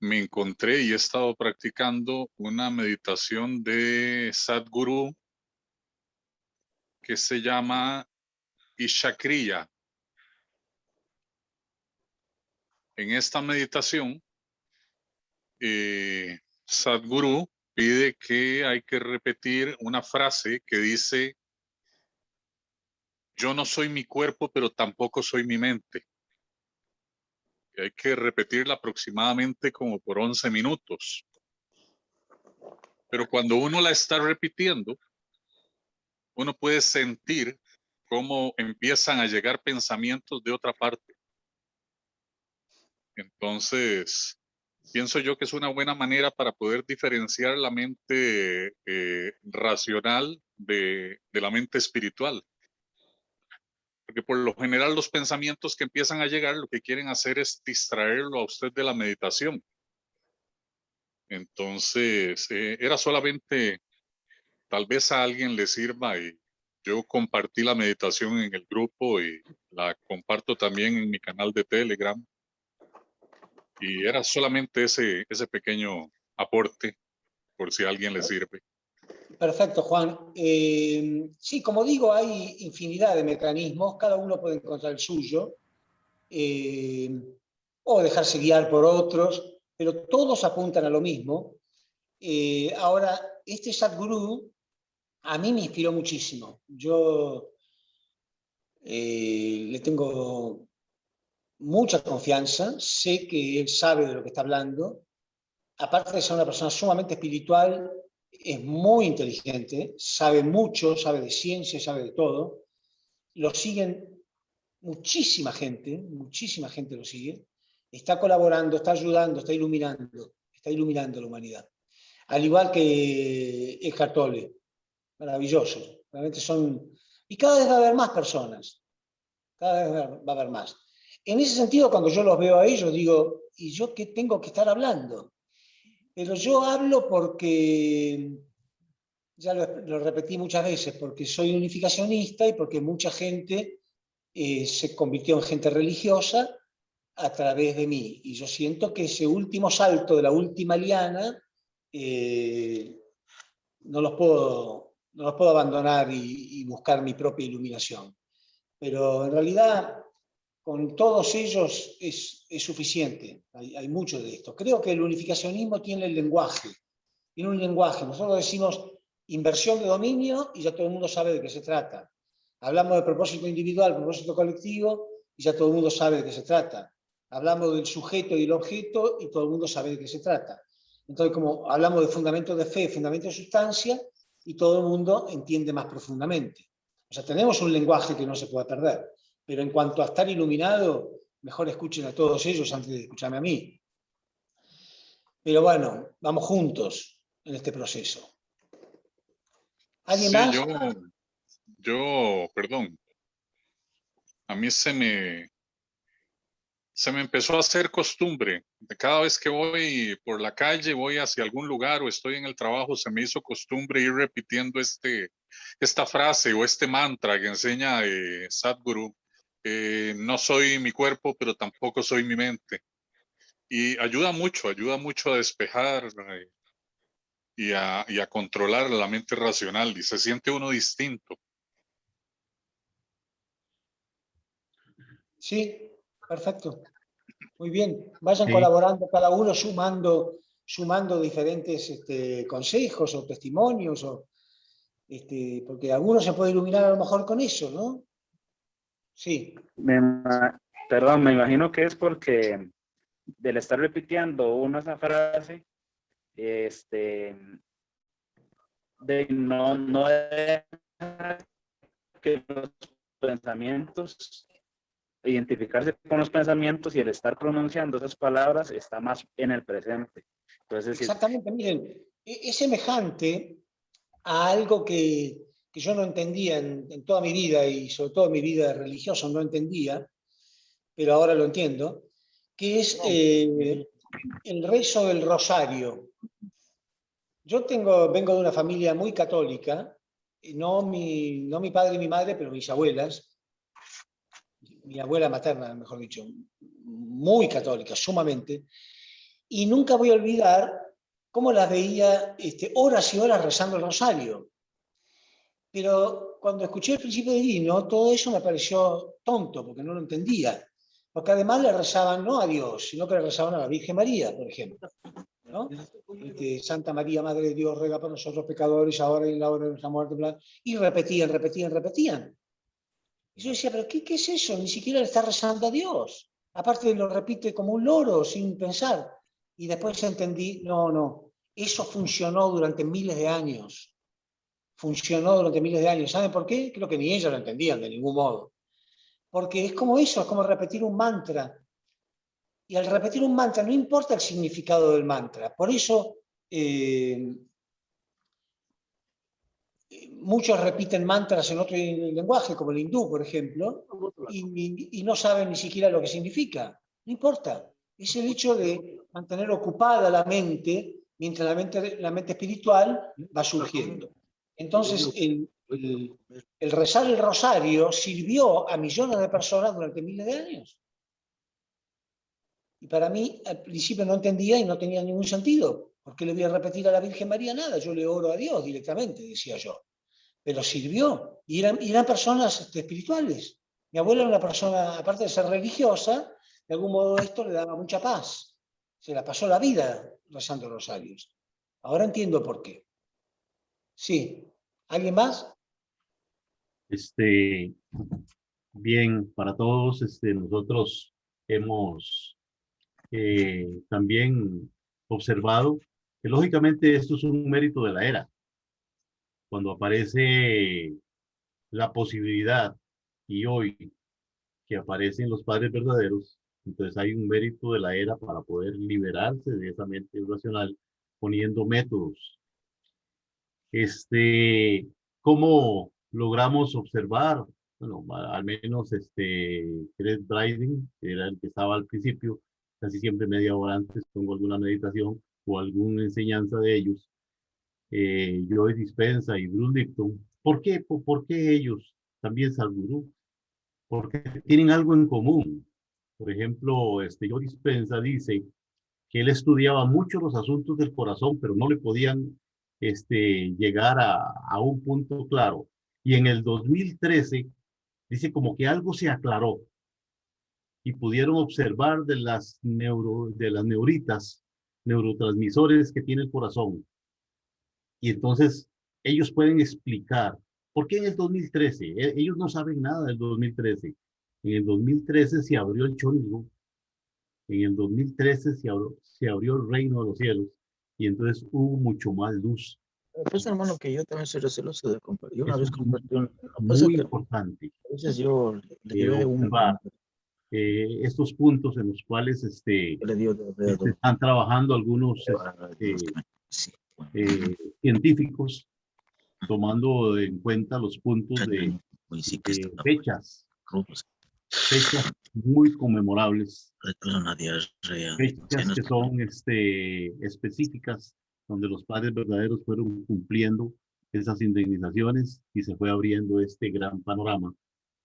me encontré y he estado practicando una meditación de Sadhguru que se llama Ishakriya. En esta meditación, Sadhguru pide que hay que repetir una frase que dice: yo no soy mi cuerpo, pero tampoco soy mi mente. Y hay que repetirla aproximadamente como por 11 minutos. Pero cuando uno la está repitiendo, uno puede sentir cómo empiezan a llegar pensamientos de otra parte. Entonces, pienso yo que es una buena manera para poder diferenciar la mente racional de la mente espiritual. Porque por lo general los pensamientos que empiezan a llegar lo que quieren hacer es distraerlo a usted de la meditación. Entonces, era solamente, tal vez a alguien le sirva, y yo compartí la meditación en el grupo y la comparto también en mi canal de Telegram. Y era solamente ese pequeño aporte, por si a alguien le sirve. Perfecto, Juan. Sí, como digo, hay infinidad de mecanismos, cada uno puede encontrar el suyo, o dejarse guiar por otros, pero todos apuntan a lo mismo. Ahora, este Sadhguru a mí me inspiró muchísimo. Yo le tengo mucha confianza, sé que él sabe de lo que está hablando. Aparte de ser una persona sumamente espiritual, es muy inteligente, sabe mucho, sabe de ciencia, sabe de todo. Lo siguen muchísima gente lo sigue. Está colaborando, está ayudando, está iluminando a la humanidad. Al igual que Eckhart Tolle, maravilloso. Realmente son, y cada vez va a haber más personas, cada vez va a haber más. En ese sentido, cuando yo los veo a ellos, digo, ¿y yo qué tengo que estar hablando? Pero yo hablo porque, ya lo repetí muchas veces, porque soy unificacionista y porque mucha gente se convirtió en gente religiosa a través de mí. Y yo siento que ese último salto de la última liana no los puedo abandonar y buscar mi propia iluminación. Pero en realidad, con todos ellos es suficiente. Hay mucho de esto. Creo que el unificacionismo tiene el lenguaje. Tiene un lenguaje. Nosotros decimos inversión de dominio y ya todo el mundo sabe de qué se trata. Hablamos de propósito individual, propósito colectivo y ya todo el mundo sabe de qué se trata. Hablamos del sujeto y el objeto y todo el mundo sabe de qué se trata. Entonces, como hablamos de fundamento de fe, fundamento de sustancia, y todo el mundo entiende más profundamente. O sea, tenemos un lenguaje que no se puede perder. Pero en cuanto a estar iluminado, mejor escuchen a todos ellos antes de escucharme a mí. Pero bueno, vamos juntos en este proceso. ¿Alguien más? Perdón, a mí se me empezó a hacer costumbre. Cada vez que voy por la calle, voy hacia algún lugar o estoy en el trabajo, se me hizo costumbre ir repitiendo esta frase o este mantra que enseña Sadhguru. No soy mi cuerpo, pero tampoco soy mi mente. Y ayuda mucho a despejar y a controlar la mente racional, y se siente uno distinto. Sí, perfecto. Muy bien. Vayan colaborando cada uno, sumando diferentes consejos o testimonios, porque alguno se puede iluminar a lo mejor con eso, ¿no? Sí. Perdón, me imagino que es porque del estar repitiendo esa frase, no deja que los pensamientos, identificarse con los pensamientos, y el estar pronunciando esas palabras está más en el presente. Entonces, exactamente, miren, es semejante a algo que yo no entendía en toda mi vida, y sobre todo en mi vida religiosa no entendía, pero ahora lo entiendo, que es el rezo del rosario. Yo vengo de una familia muy católica, no mi padre y mi madre, pero mis abuelas, mi abuela materna, mejor dicho, muy católica, sumamente, y nunca voy a olvidar cómo las veía horas y horas rezando el rosario. Pero cuando escuché el Principio Divino, todo eso me pareció tonto, porque no lo entendía. Porque además le rezaban no a Dios, sino que le rezaban a la Virgen María, por ejemplo, ¿no? Santa María, Madre de Dios, ruega por nosotros pecadores, ahora y en la hora de nuestra muerte. Y repetían. Y yo decía, ¿pero qué es eso? Ni siquiera le está rezando a Dios. Aparte lo repite como un loro, sin pensar. Y después entendí, no. Eso funcionó durante miles de años. Funcionó durante miles de años. ¿Saben por qué? Creo que ni ellos lo entendían de ningún modo. Porque es como eso, es como repetir un mantra. Y al repetir un mantra, no importa el significado del mantra. Por eso muchos repiten mantras en otro lenguaje, como el hindú, por ejemplo, y no saben ni siquiera lo que significa. No importa. Es el hecho de mantener ocupada la mente mientras la mente espiritual va surgiendo. Entonces, el rezar el rosario sirvió a millones de personas durante miles de años. Y para mí, al principio no entendía y no tenía ningún sentido. ¿Por qué le voy a repetir a la Virgen María nada? Yo le oro a Dios directamente, decía yo. Pero sirvió. Y eran personas espirituales. Mi abuela era una persona, aparte de ser religiosa, de algún modo esto le daba mucha paz. Se la pasó la vida rezando rosarios. Ahora entiendo por qué. Sí. ¿Alguien más? Bien, para todos, nosotros hemos también observado que lógicamente esto es un mérito de la era. Cuando aparece la posibilidad y hoy que aparecen los padres verdaderos, entonces hay un mérito de la era para poder liberarse de esa mente irracional poniendo métodos. ¿Cómo logramos observar? Bueno, al menos Chris Bryden, que era el que estaba al principio, casi siempre media hora antes pongo alguna meditación o alguna enseñanza de ellos. Joe Dispenza y Bruce Lipton. ¿Por qué? ¿Por qué ellos? También Sadhguru. Porque tienen algo en común. Por ejemplo, Joe Dispenza dice que él estudiaba mucho los asuntos del corazón, pero no le podían llegar a un punto claro. Y en el 2013 dice como que algo se aclaró y pudieron observar de las neuritas, neurotransmisores que tiene el corazón. Y entonces ellos pueden explicar por qué en el 2013, ellos no saben nada del 2013. En el 2013 se abrió el Chonismo. En el 2013 se abrió el reino de los cielos y entonces hubo mucho más luz. Pues hermano, que yo también soy receloso de compartir. Una vez compartí muy importante. Entonces yo le llevé observar estos puntos en los cuales están trabajando algunos científicos, tomando en cuenta los puntos de fechas muy conmemorables, fechas que son específicas, donde los padres verdaderos fueron cumpliendo esas indemnizaciones y se fue abriendo este gran panorama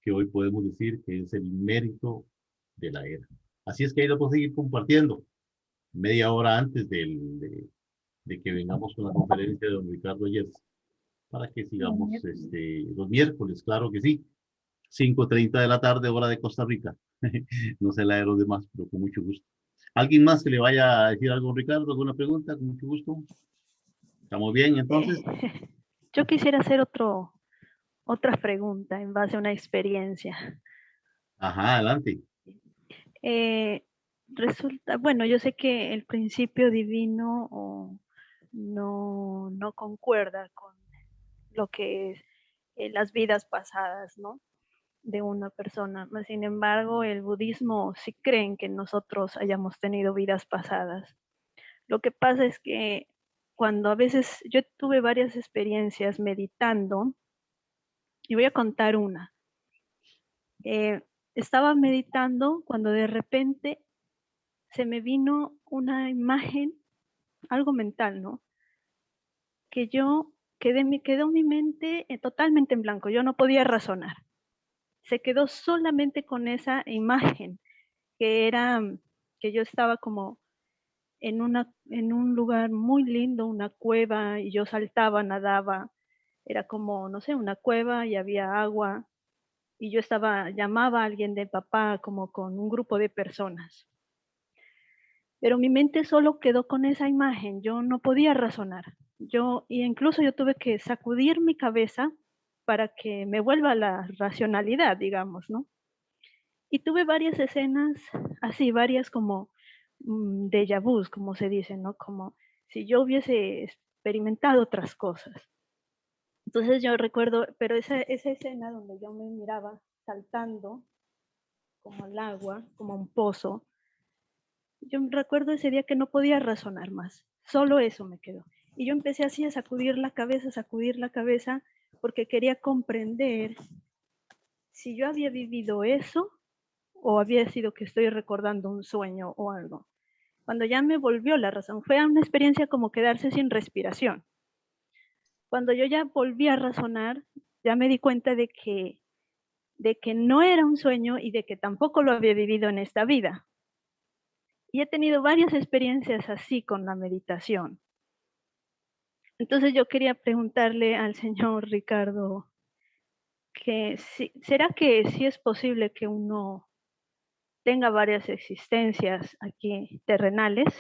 que hoy podemos decir que es el mérito de la era. Así es que ahí lo puedo seguir compartiendo media hora antes de que vengamos con la conferencia de don Ricardo Ayers, para que sigamos los miércoles, claro que sí, 5:30 de la tarde, hora de Costa Rica. No sé la de los demás, pero con mucho gusto. ¿Alguien más que le vaya a decir algo, Ricardo? ¿Alguna pregunta? Con mucho gusto. ¿Estamos bien, entonces? Yo quisiera hacer otra pregunta en base a una experiencia. Ajá, adelante. Resulta, bueno, yo sé que el principio divino no concuerda con lo que es las vidas pasadas, ¿no? De una persona. Sin embargo, el budismo sí creen que nosotros hayamos tenido vidas pasadas. Lo que pasa es que cuando a veces yo tuve varias experiencias meditando, y voy a contar una. Estaba meditando cuando de repente se me vino una imagen, algo mental, ¿no? Que quedó mi mente totalmente en blanco, yo no podía razonar. Se quedó solamente con esa imagen, que yo estaba como en un lugar muy lindo, una cueva, y yo saltaba, nadaba, era como, no sé, una cueva y había agua, y yo llamaba a alguien de papá, como con un grupo de personas. Pero mi mente solo quedó con esa imagen, yo no podía razonar. Incluso yo tuve que sacudir mi cabeza para que me vuelva la racionalidad, digamos, ¿no? Y tuve varias escenas así, varias como déjà vus, como se dice, ¿no? Como si yo hubiese experimentado otras cosas. Entonces yo recuerdo, pero esa escena donde yo me miraba saltando como al agua, como a un pozo, yo recuerdo ese día que no podía razonar más, solo eso me quedó. Y yo empecé así a sacudir la cabeza, porque quería comprender si yo había vivido eso o había sido que estoy recordando un sueño o algo. Cuando ya me volvió la razón, fue una experiencia como quedarse sin respiración. Cuando yo ya volví a razonar, ya me di cuenta de que no era un sueño y de que tampoco lo había vivido en esta vida. Y he tenido varias experiencias así con la meditación. Entonces yo quería preguntarle al señor Ricardo que ¿será que sí es posible que uno tenga varias existencias aquí terrenales?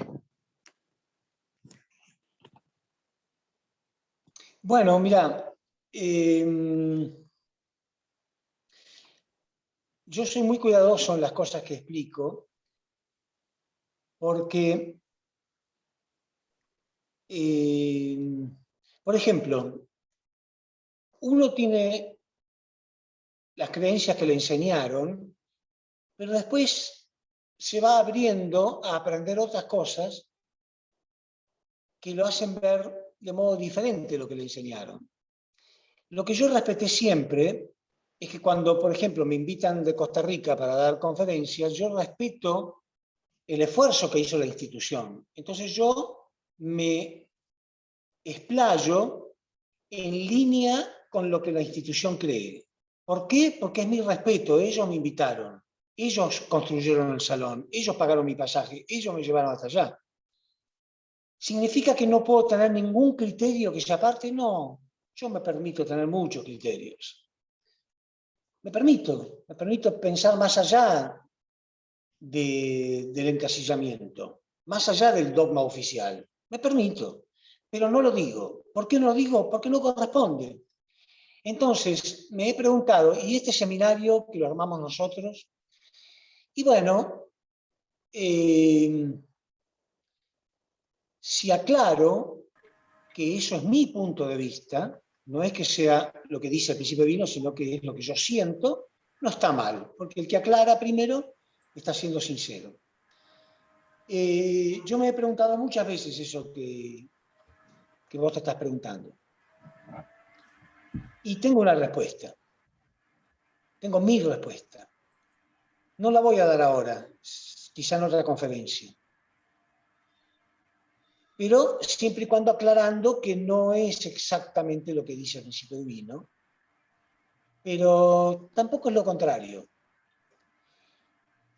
Bueno, mira, yo soy muy cuidadoso en las cosas que explico, porque, por ejemplo, uno tiene las creencias que le enseñaron, pero después se va abriendo a aprender otras cosas que lo hacen ver de modo diferente lo que le enseñaron. Lo que yo respeté siempre es que cuando, por ejemplo, me invitan de Costa Rica para dar conferencias, yo respeto el esfuerzo que hizo la institución. Entonces yo me explayo en línea con lo que la institución cree. ¿Por qué? Porque es mi respeto. Ellos me invitaron, ellos construyeron el salón, ellos pagaron mi pasaje, ellos me llevaron hasta allá. ¿Significa que no puedo tener ningún criterio que sea aparte? No, yo me permito tener muchos criterios. Me permito pensar más allá del encasillamiento, más allá del dogma oficial. Me permito, pero no lo digo. ¿Por qué no lo digo? Porque no corresponde. Entonces, me he preguntado, ¿y este seminario que lo armamos nosotros? Y bueno, si aclaro que eso es mi punto de vista, no es que sea lo que dice el Príncipe Vino, sino que es lo que yo siento, no está mal, porque el que aclara primero está siendo sincero. Yo me he preguntado muchas veces eso que vos te estás preguntando. Y tengo una respuesta. Tengo mi respuesta. No la voy a dar ahora, quizá en otra conferencia. Pero siempre y cuando aclarando que no es exactamente lo que dice el Príncipe Divino, pero tampoco es lo contrario.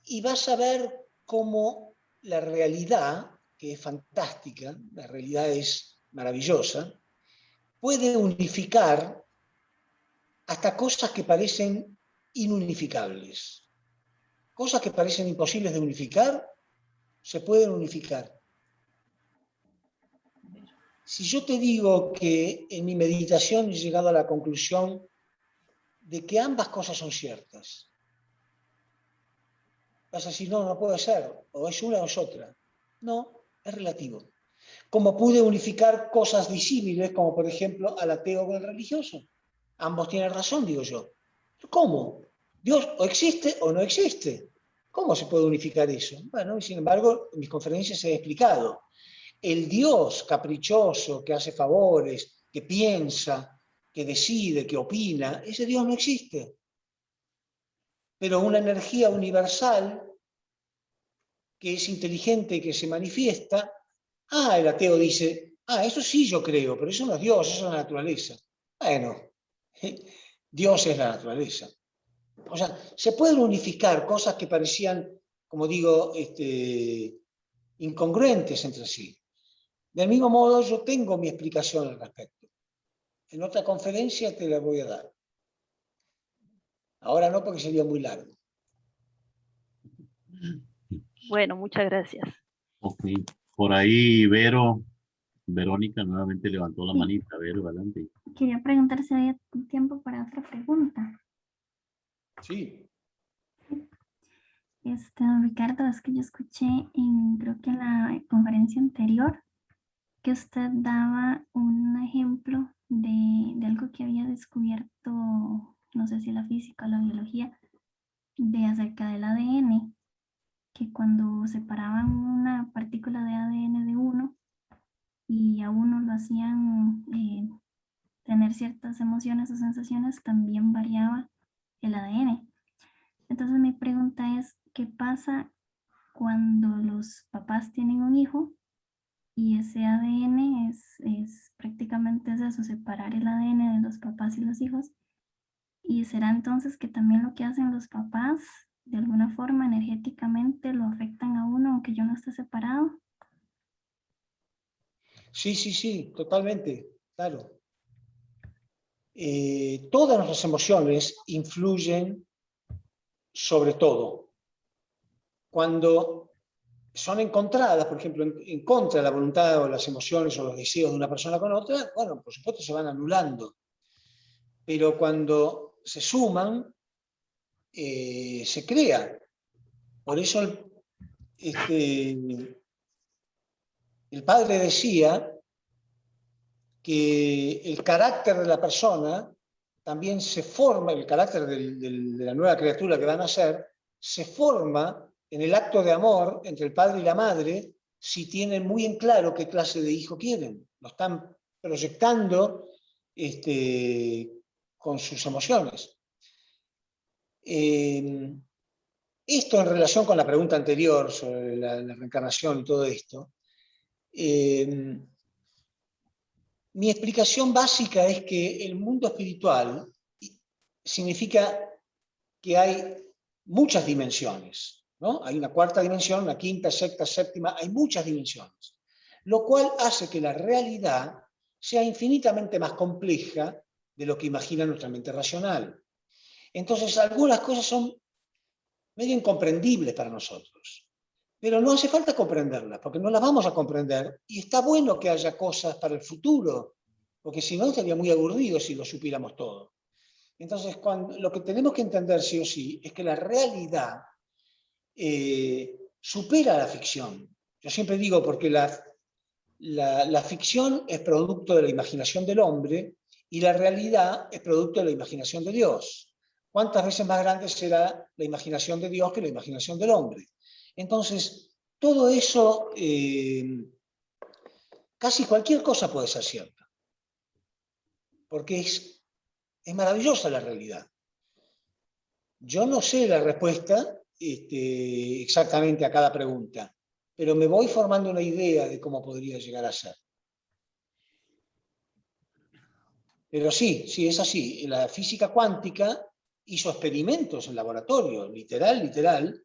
Y vas a ver cómo la realidad, que es fantástica, la realidad es maravillosa, puede unificar hasta cosas que parecen inunificables. Cosas que parecen imposibles de unificar, se pueden unificar. Si yo te digo que en mi meditación he llegado a la conclusión de que ambas cosas son ciertas, vas a decir, no, no puede ser, o es una o es otra. No, es relativo. Como pude unificar cosas disímiles, como por ejemplo al ateo con el religioso. Ambos tienen razón, digo yo. ¿Cómo? Dios o existe o no existe. ¿Cómo se puede unificar eso? Bueno, y sin embargo, en mis conferencias he explicado. El Dios caprichoso que hace favores, que piensa, que decide, que opina, ese Dios no existe. Pero una energía universal que es inteligente, que se manifiesta, el ateo dice, eso sí yo creo, pero eso no es Dios, eso es la naturaleza. Bueno, Dios es la naturaleza. O sea, se pueden unificar cosas que parecían, como digo, incongruentes entre sí. Del mismo modo, yo tengo mi explicación al respecto. En otra conferencia te la voy a dar. Ahora no, porque sería muy largo. Bueno, muchas gracias. Ok. Por ahí, Verónica nuevamente levantó la manita. Vero, adelante. Quería preguntar si había tiempo para otra pregunta. Sí. Ricardo, es que yo escuché creo que en la conferencia anterior que usted daba un ejemplo de algo que había descubierto, no sé si la física o la biología, de acerca del ADN, que cuando separaban una partícula de ADN de uno y a uno lo hacían tener ciertas emociones o sensaciones, también variaba el ADN. Entonces mi pregunta es, ¿qué pasa cuando los papás tienen un hijo y ese ADN es prácticamente eso, separar el ADN de los papás y los hijos? ¿Y será entonces que también lo que hacen los papás, de alguna forma energéticamente, lo afectan a uno aunque yo no esté separado? Sí, totalmente, claro. Todas nuestras emociones influyen sobre todo. Cuando son encontradas, por ejemplo, en contra de la voluntad o las emociones o los deseos de una persona con otra, bueno, por supuesto se van anulando. Pero cuando se suman, se crea. Por eso el padre decía que el carácter de la persona también se forma, el carácter de la nueva criatura que van a nacer, se forma en el acto de amor entre el padre y la madre si tienen muy en claro qué clase de hijo quieren. Lo están proyectando con sus emociones. Esto en relación con la pregunta anterior sobre la reencarnación y todo esto, mi explicación básica es que el mundo espiritual significa que hay muchas dimensiones, ¿no? Hay una cuarta dimensión, una quinta, sexta, séptima, hay muchas dimensiones, lo cual hace que la realidad sea infinitamente más compleja de lo que imagina nuestra mente racional. Entonces, algunas cosas son medio incomprendibles para nosotros, pero no hace falta comprenderlas, porque no las vamos a comprender, y está bueno que haya cosas para el futuro, porque si no estaría muy aburrido si lo supiéramos todo. Entonces, lo que tenemos que entender sí o sí es que la realidad supera la ficción. Yo siempre digo, porque la ficción es producto de la imaginación del hombre y la realidad es producto de la imaginación de Dios. ¿Cuántas veces más grande será la imaginación de Dios que la imaginación del hombre? Entonces, todo eso, casi cualquier cosa puede ser cierta, porque es maravillosa la realidad. Yo no sé la respuesta exactamente a cada pregunta, pero me voy formando una idea de cómo podría llegar a ser. Pero sí, es así. La física cuántica hizo experimentos en laboratorio, literal.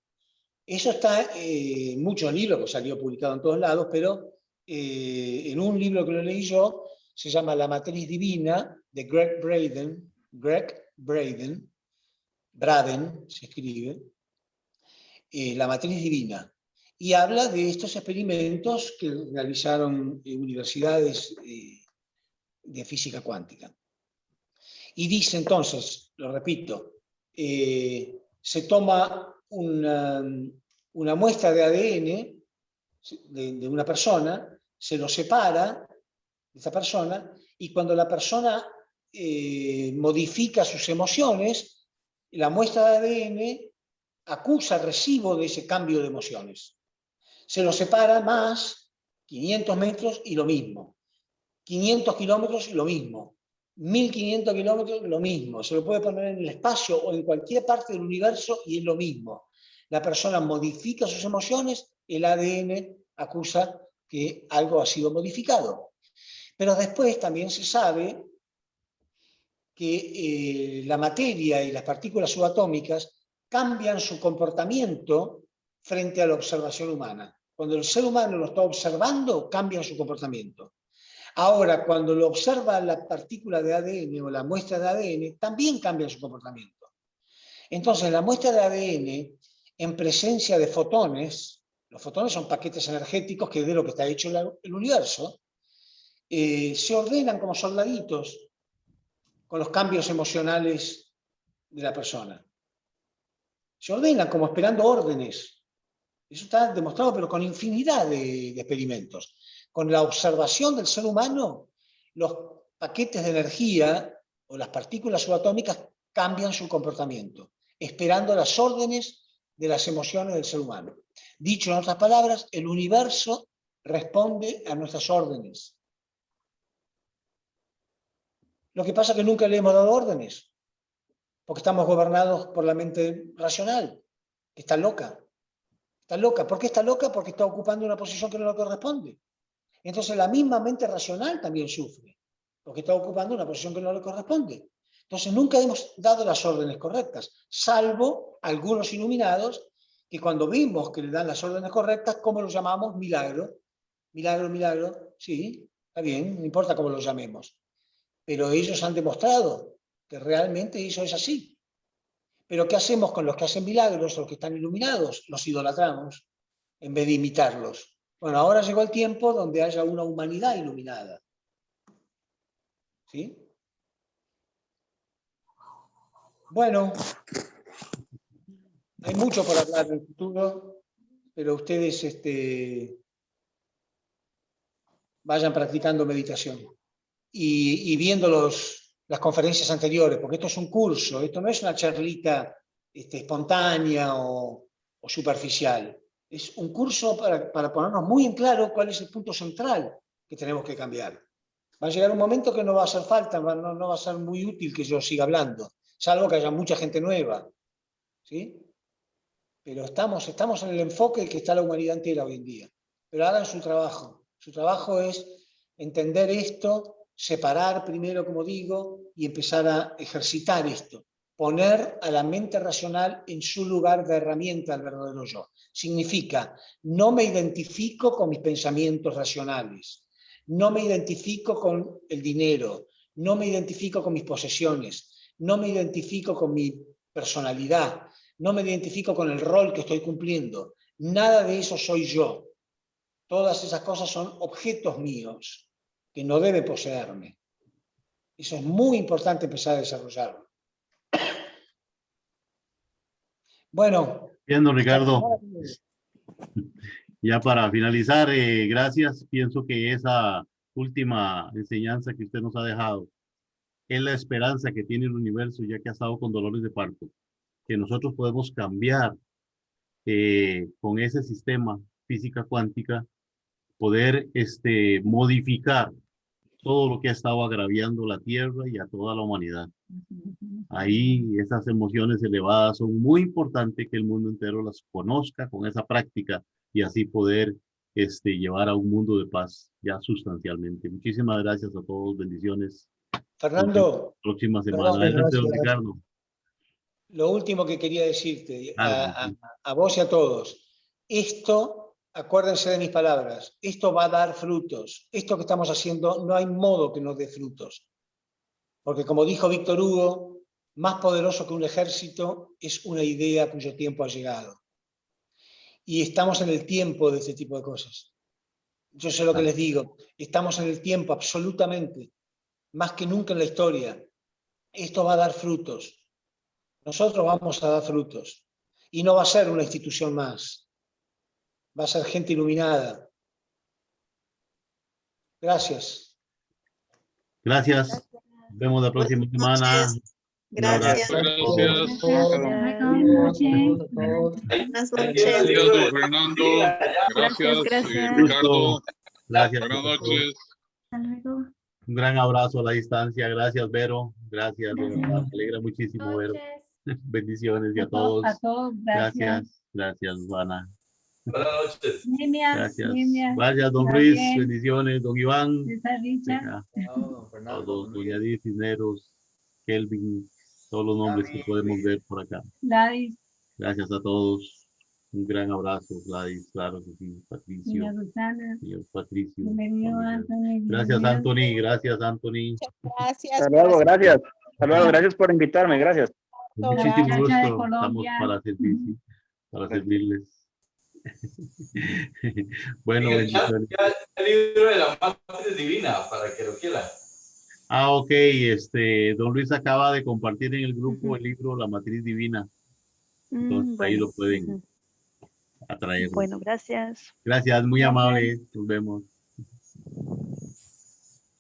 Eso está en muchos libros que salió publicado en todos lados, pero en un libro que lo leí yo, se llama La Matriz Divina, de Greg Braden se escribe, La Matriz Divina, y habla de estos experimentos que realizaron universidades de física cuántica. Y dice entonces, lo repito, se toma una muestra de ADN de una persona, se lo separa de esa persona, y cuando la persona modifica sus emociones, la muestra de ADN acusa recibo de ese cambio de emociones. Se lo separa más, 500 metros y lo mismo. 500 kilómetros y lo mismo. 1500 kilómetros, lo mismo. Se lo puede poner en el espacio o en cualquier parte del universo y es lo mismo. La persona modifica sus emociones, el ADN acusa que algo ha sido modificado. Pero después también se sabe que la materia y las partículas subatómicas cambian su comportamiento frente a la observación humana. Cuando el ser humano lo está observando, cambian su comportamiento. Ahora, cuando lo observa la partícula de ADN o la muestra de ADN, también cambia su comportamiento. Entonces, la muestra de ADN, en presencia de fotones, los fotones son paquetes energéticos que de lo que está hecho el universo, se ordenan como soldaditos con los cambios emocionales de la persona. Se ordenan como esperando órdenes. Eso está demostrado, pero con infinidad de experimentos. Con la observación del ser humano, los paquetes de energía o las partículas subatómicas cambian su comportamiento, esperando las órdenes de las emociones del ser humano. Dicho en otras palabras, el universo responde a nuestras órdenes. Lo que pasa es que nunca le hemos dado órdenes, porque estamos gobernados por la mente racional, que está loca. Está loca. ¿Por qué está loca? Porque está ocupando una posición que no le corresponde. Entonces la misma mente racional también sufre, porque está ocupando una posición que no le corresponde. Entonces nunca hemos dado las órdenes correctas, salvo algunos iluminados que cuando vimos que le dan las órdenes correctas, ¿cómo lo llamamos? Milagro. Milagro, milagro, sí, está bien, no importa cómo lo llamemos. Pero ellos han demostrado que realmente eso es así. Pero ¿qué hacemos con los que hacen milagros, los que están iluminados? Los idolatramos en vez de imitarlos. Bueno, ahora llegó el tiempo donde haya una humanidad iluminada. ¿Sí? Bueno, hay mucho por hablar del futuro, pero ustedes vayan practicando meditación y viendo las conferencias anteriores, porque esto es un curso, esto no es una charlita espontánea o superficial. Es un curso para ponernos muy en claro cuál es el punto central que tenemos que cambiar. Va a llegar un momento que no va a hacer falta, no va a ser muy útil que yo siga hablando, salvo que haya mucha gente nueva. ¿Sí? Pero estamos en el enfoque que está la humanidad entera hoy en día. Pero hagan su trabajo. Su trabajo es entender esto, separar primero, como digo, y empezar a ejercitar esto. Poner a la mente racional en su lugar de herramienta al verdadero yo. Significa, no me identifico con mis pensamientos racionales, no me identifico con el dinero, no me identifico con mis posesiones, no me identifico con mi personalidad, no me identifico con el rol que estoy cumpliendo. Nada de eso soy yo. Todas esas cosas son objetos míos que no deben poseerme. Eso es muy importante empezar a desarrollarlo. Bueno. Bien, don Ricardo. Ya para finalizar, gracias. Pienso que esa última enseñanza que usted nos ha dejado es la esperanza que tiene el universo, ya que ha estado con dolores de parto, que nosotros podemos cambiar con ese sistema física cuántica, poder modificar todo lo que ha estado agraviando la Tierra y a toda la humanidad. Ahí esas emociones elevadas son muy importantes que el mundo entero las conozca con esa práctica y así poder llevar a un mundo de paz ya sustancialmente. Muchísimas gracias a todos, bendiciones. Fernando. Próxima semana. Adelante, don Ricardo. Lo último que quería decirte a vos y a todos, esto, acuérdense de mis palabras, esto va a dar frutos. Esto que estamos haciendo no hay modo que nos dé frutos. Porque como dijo Víctor Hugo, más poderoso que un ejército es una idea cuyo tiempo ha llegado. Y estamos en el tiempo de este tipo de cosas. Yo sé lo que les digo, estamos en el tiempo absolutamente, más que nunca en la historia. Esto va a dar frutos. Nosotros vamos a dar frutos. Y no va a ser una institución más. Va a ser gente iluminada. Gracias. Gracias. Nos vemos la próxima semana. Gracias. Gracias. Buenas Gracias, noches. don Fernando. Gracias, Ricardo. Gracias. Buenas noches. Hasta luego. Un gran abrazo a la distancia. Gracias, Vero. Gracias, de verdad. Me alegra muchísimo, Vero. Bendiciones y a todos. A todos, gracias. Gracias, Juana. Buenas noches. Gracias. Gracias, don Luis. Bendiciones, don Iván. Richard. Todos, doña Edith, Cisneros, Kelvin, todos los nombres que podemos ver por acá. Gladys. Gracias a todos. Un gran abrazo, Gladys, claro que sí, Patricio. Señor Susana. Señor Patricio. Bienvenido, Anthony. Gracias, Anthony. Gracias, Anthony. Gracias. Hasta luego, gracias. Hasta luego, gracias por invitarme, gracias. Con muchísimo Muchacha de gusto. Estamos Colombia. para servirles. Bueno, bendiciones. El libro de la matriz divina, para que lo quiera. Ah, ok. Don Luis acaba de compartir en el grupo el libro La Matriz Divina. Entonces ahí lo pueden atraer. Bueno, gracias. Gracias, muy amable. Nos vemos.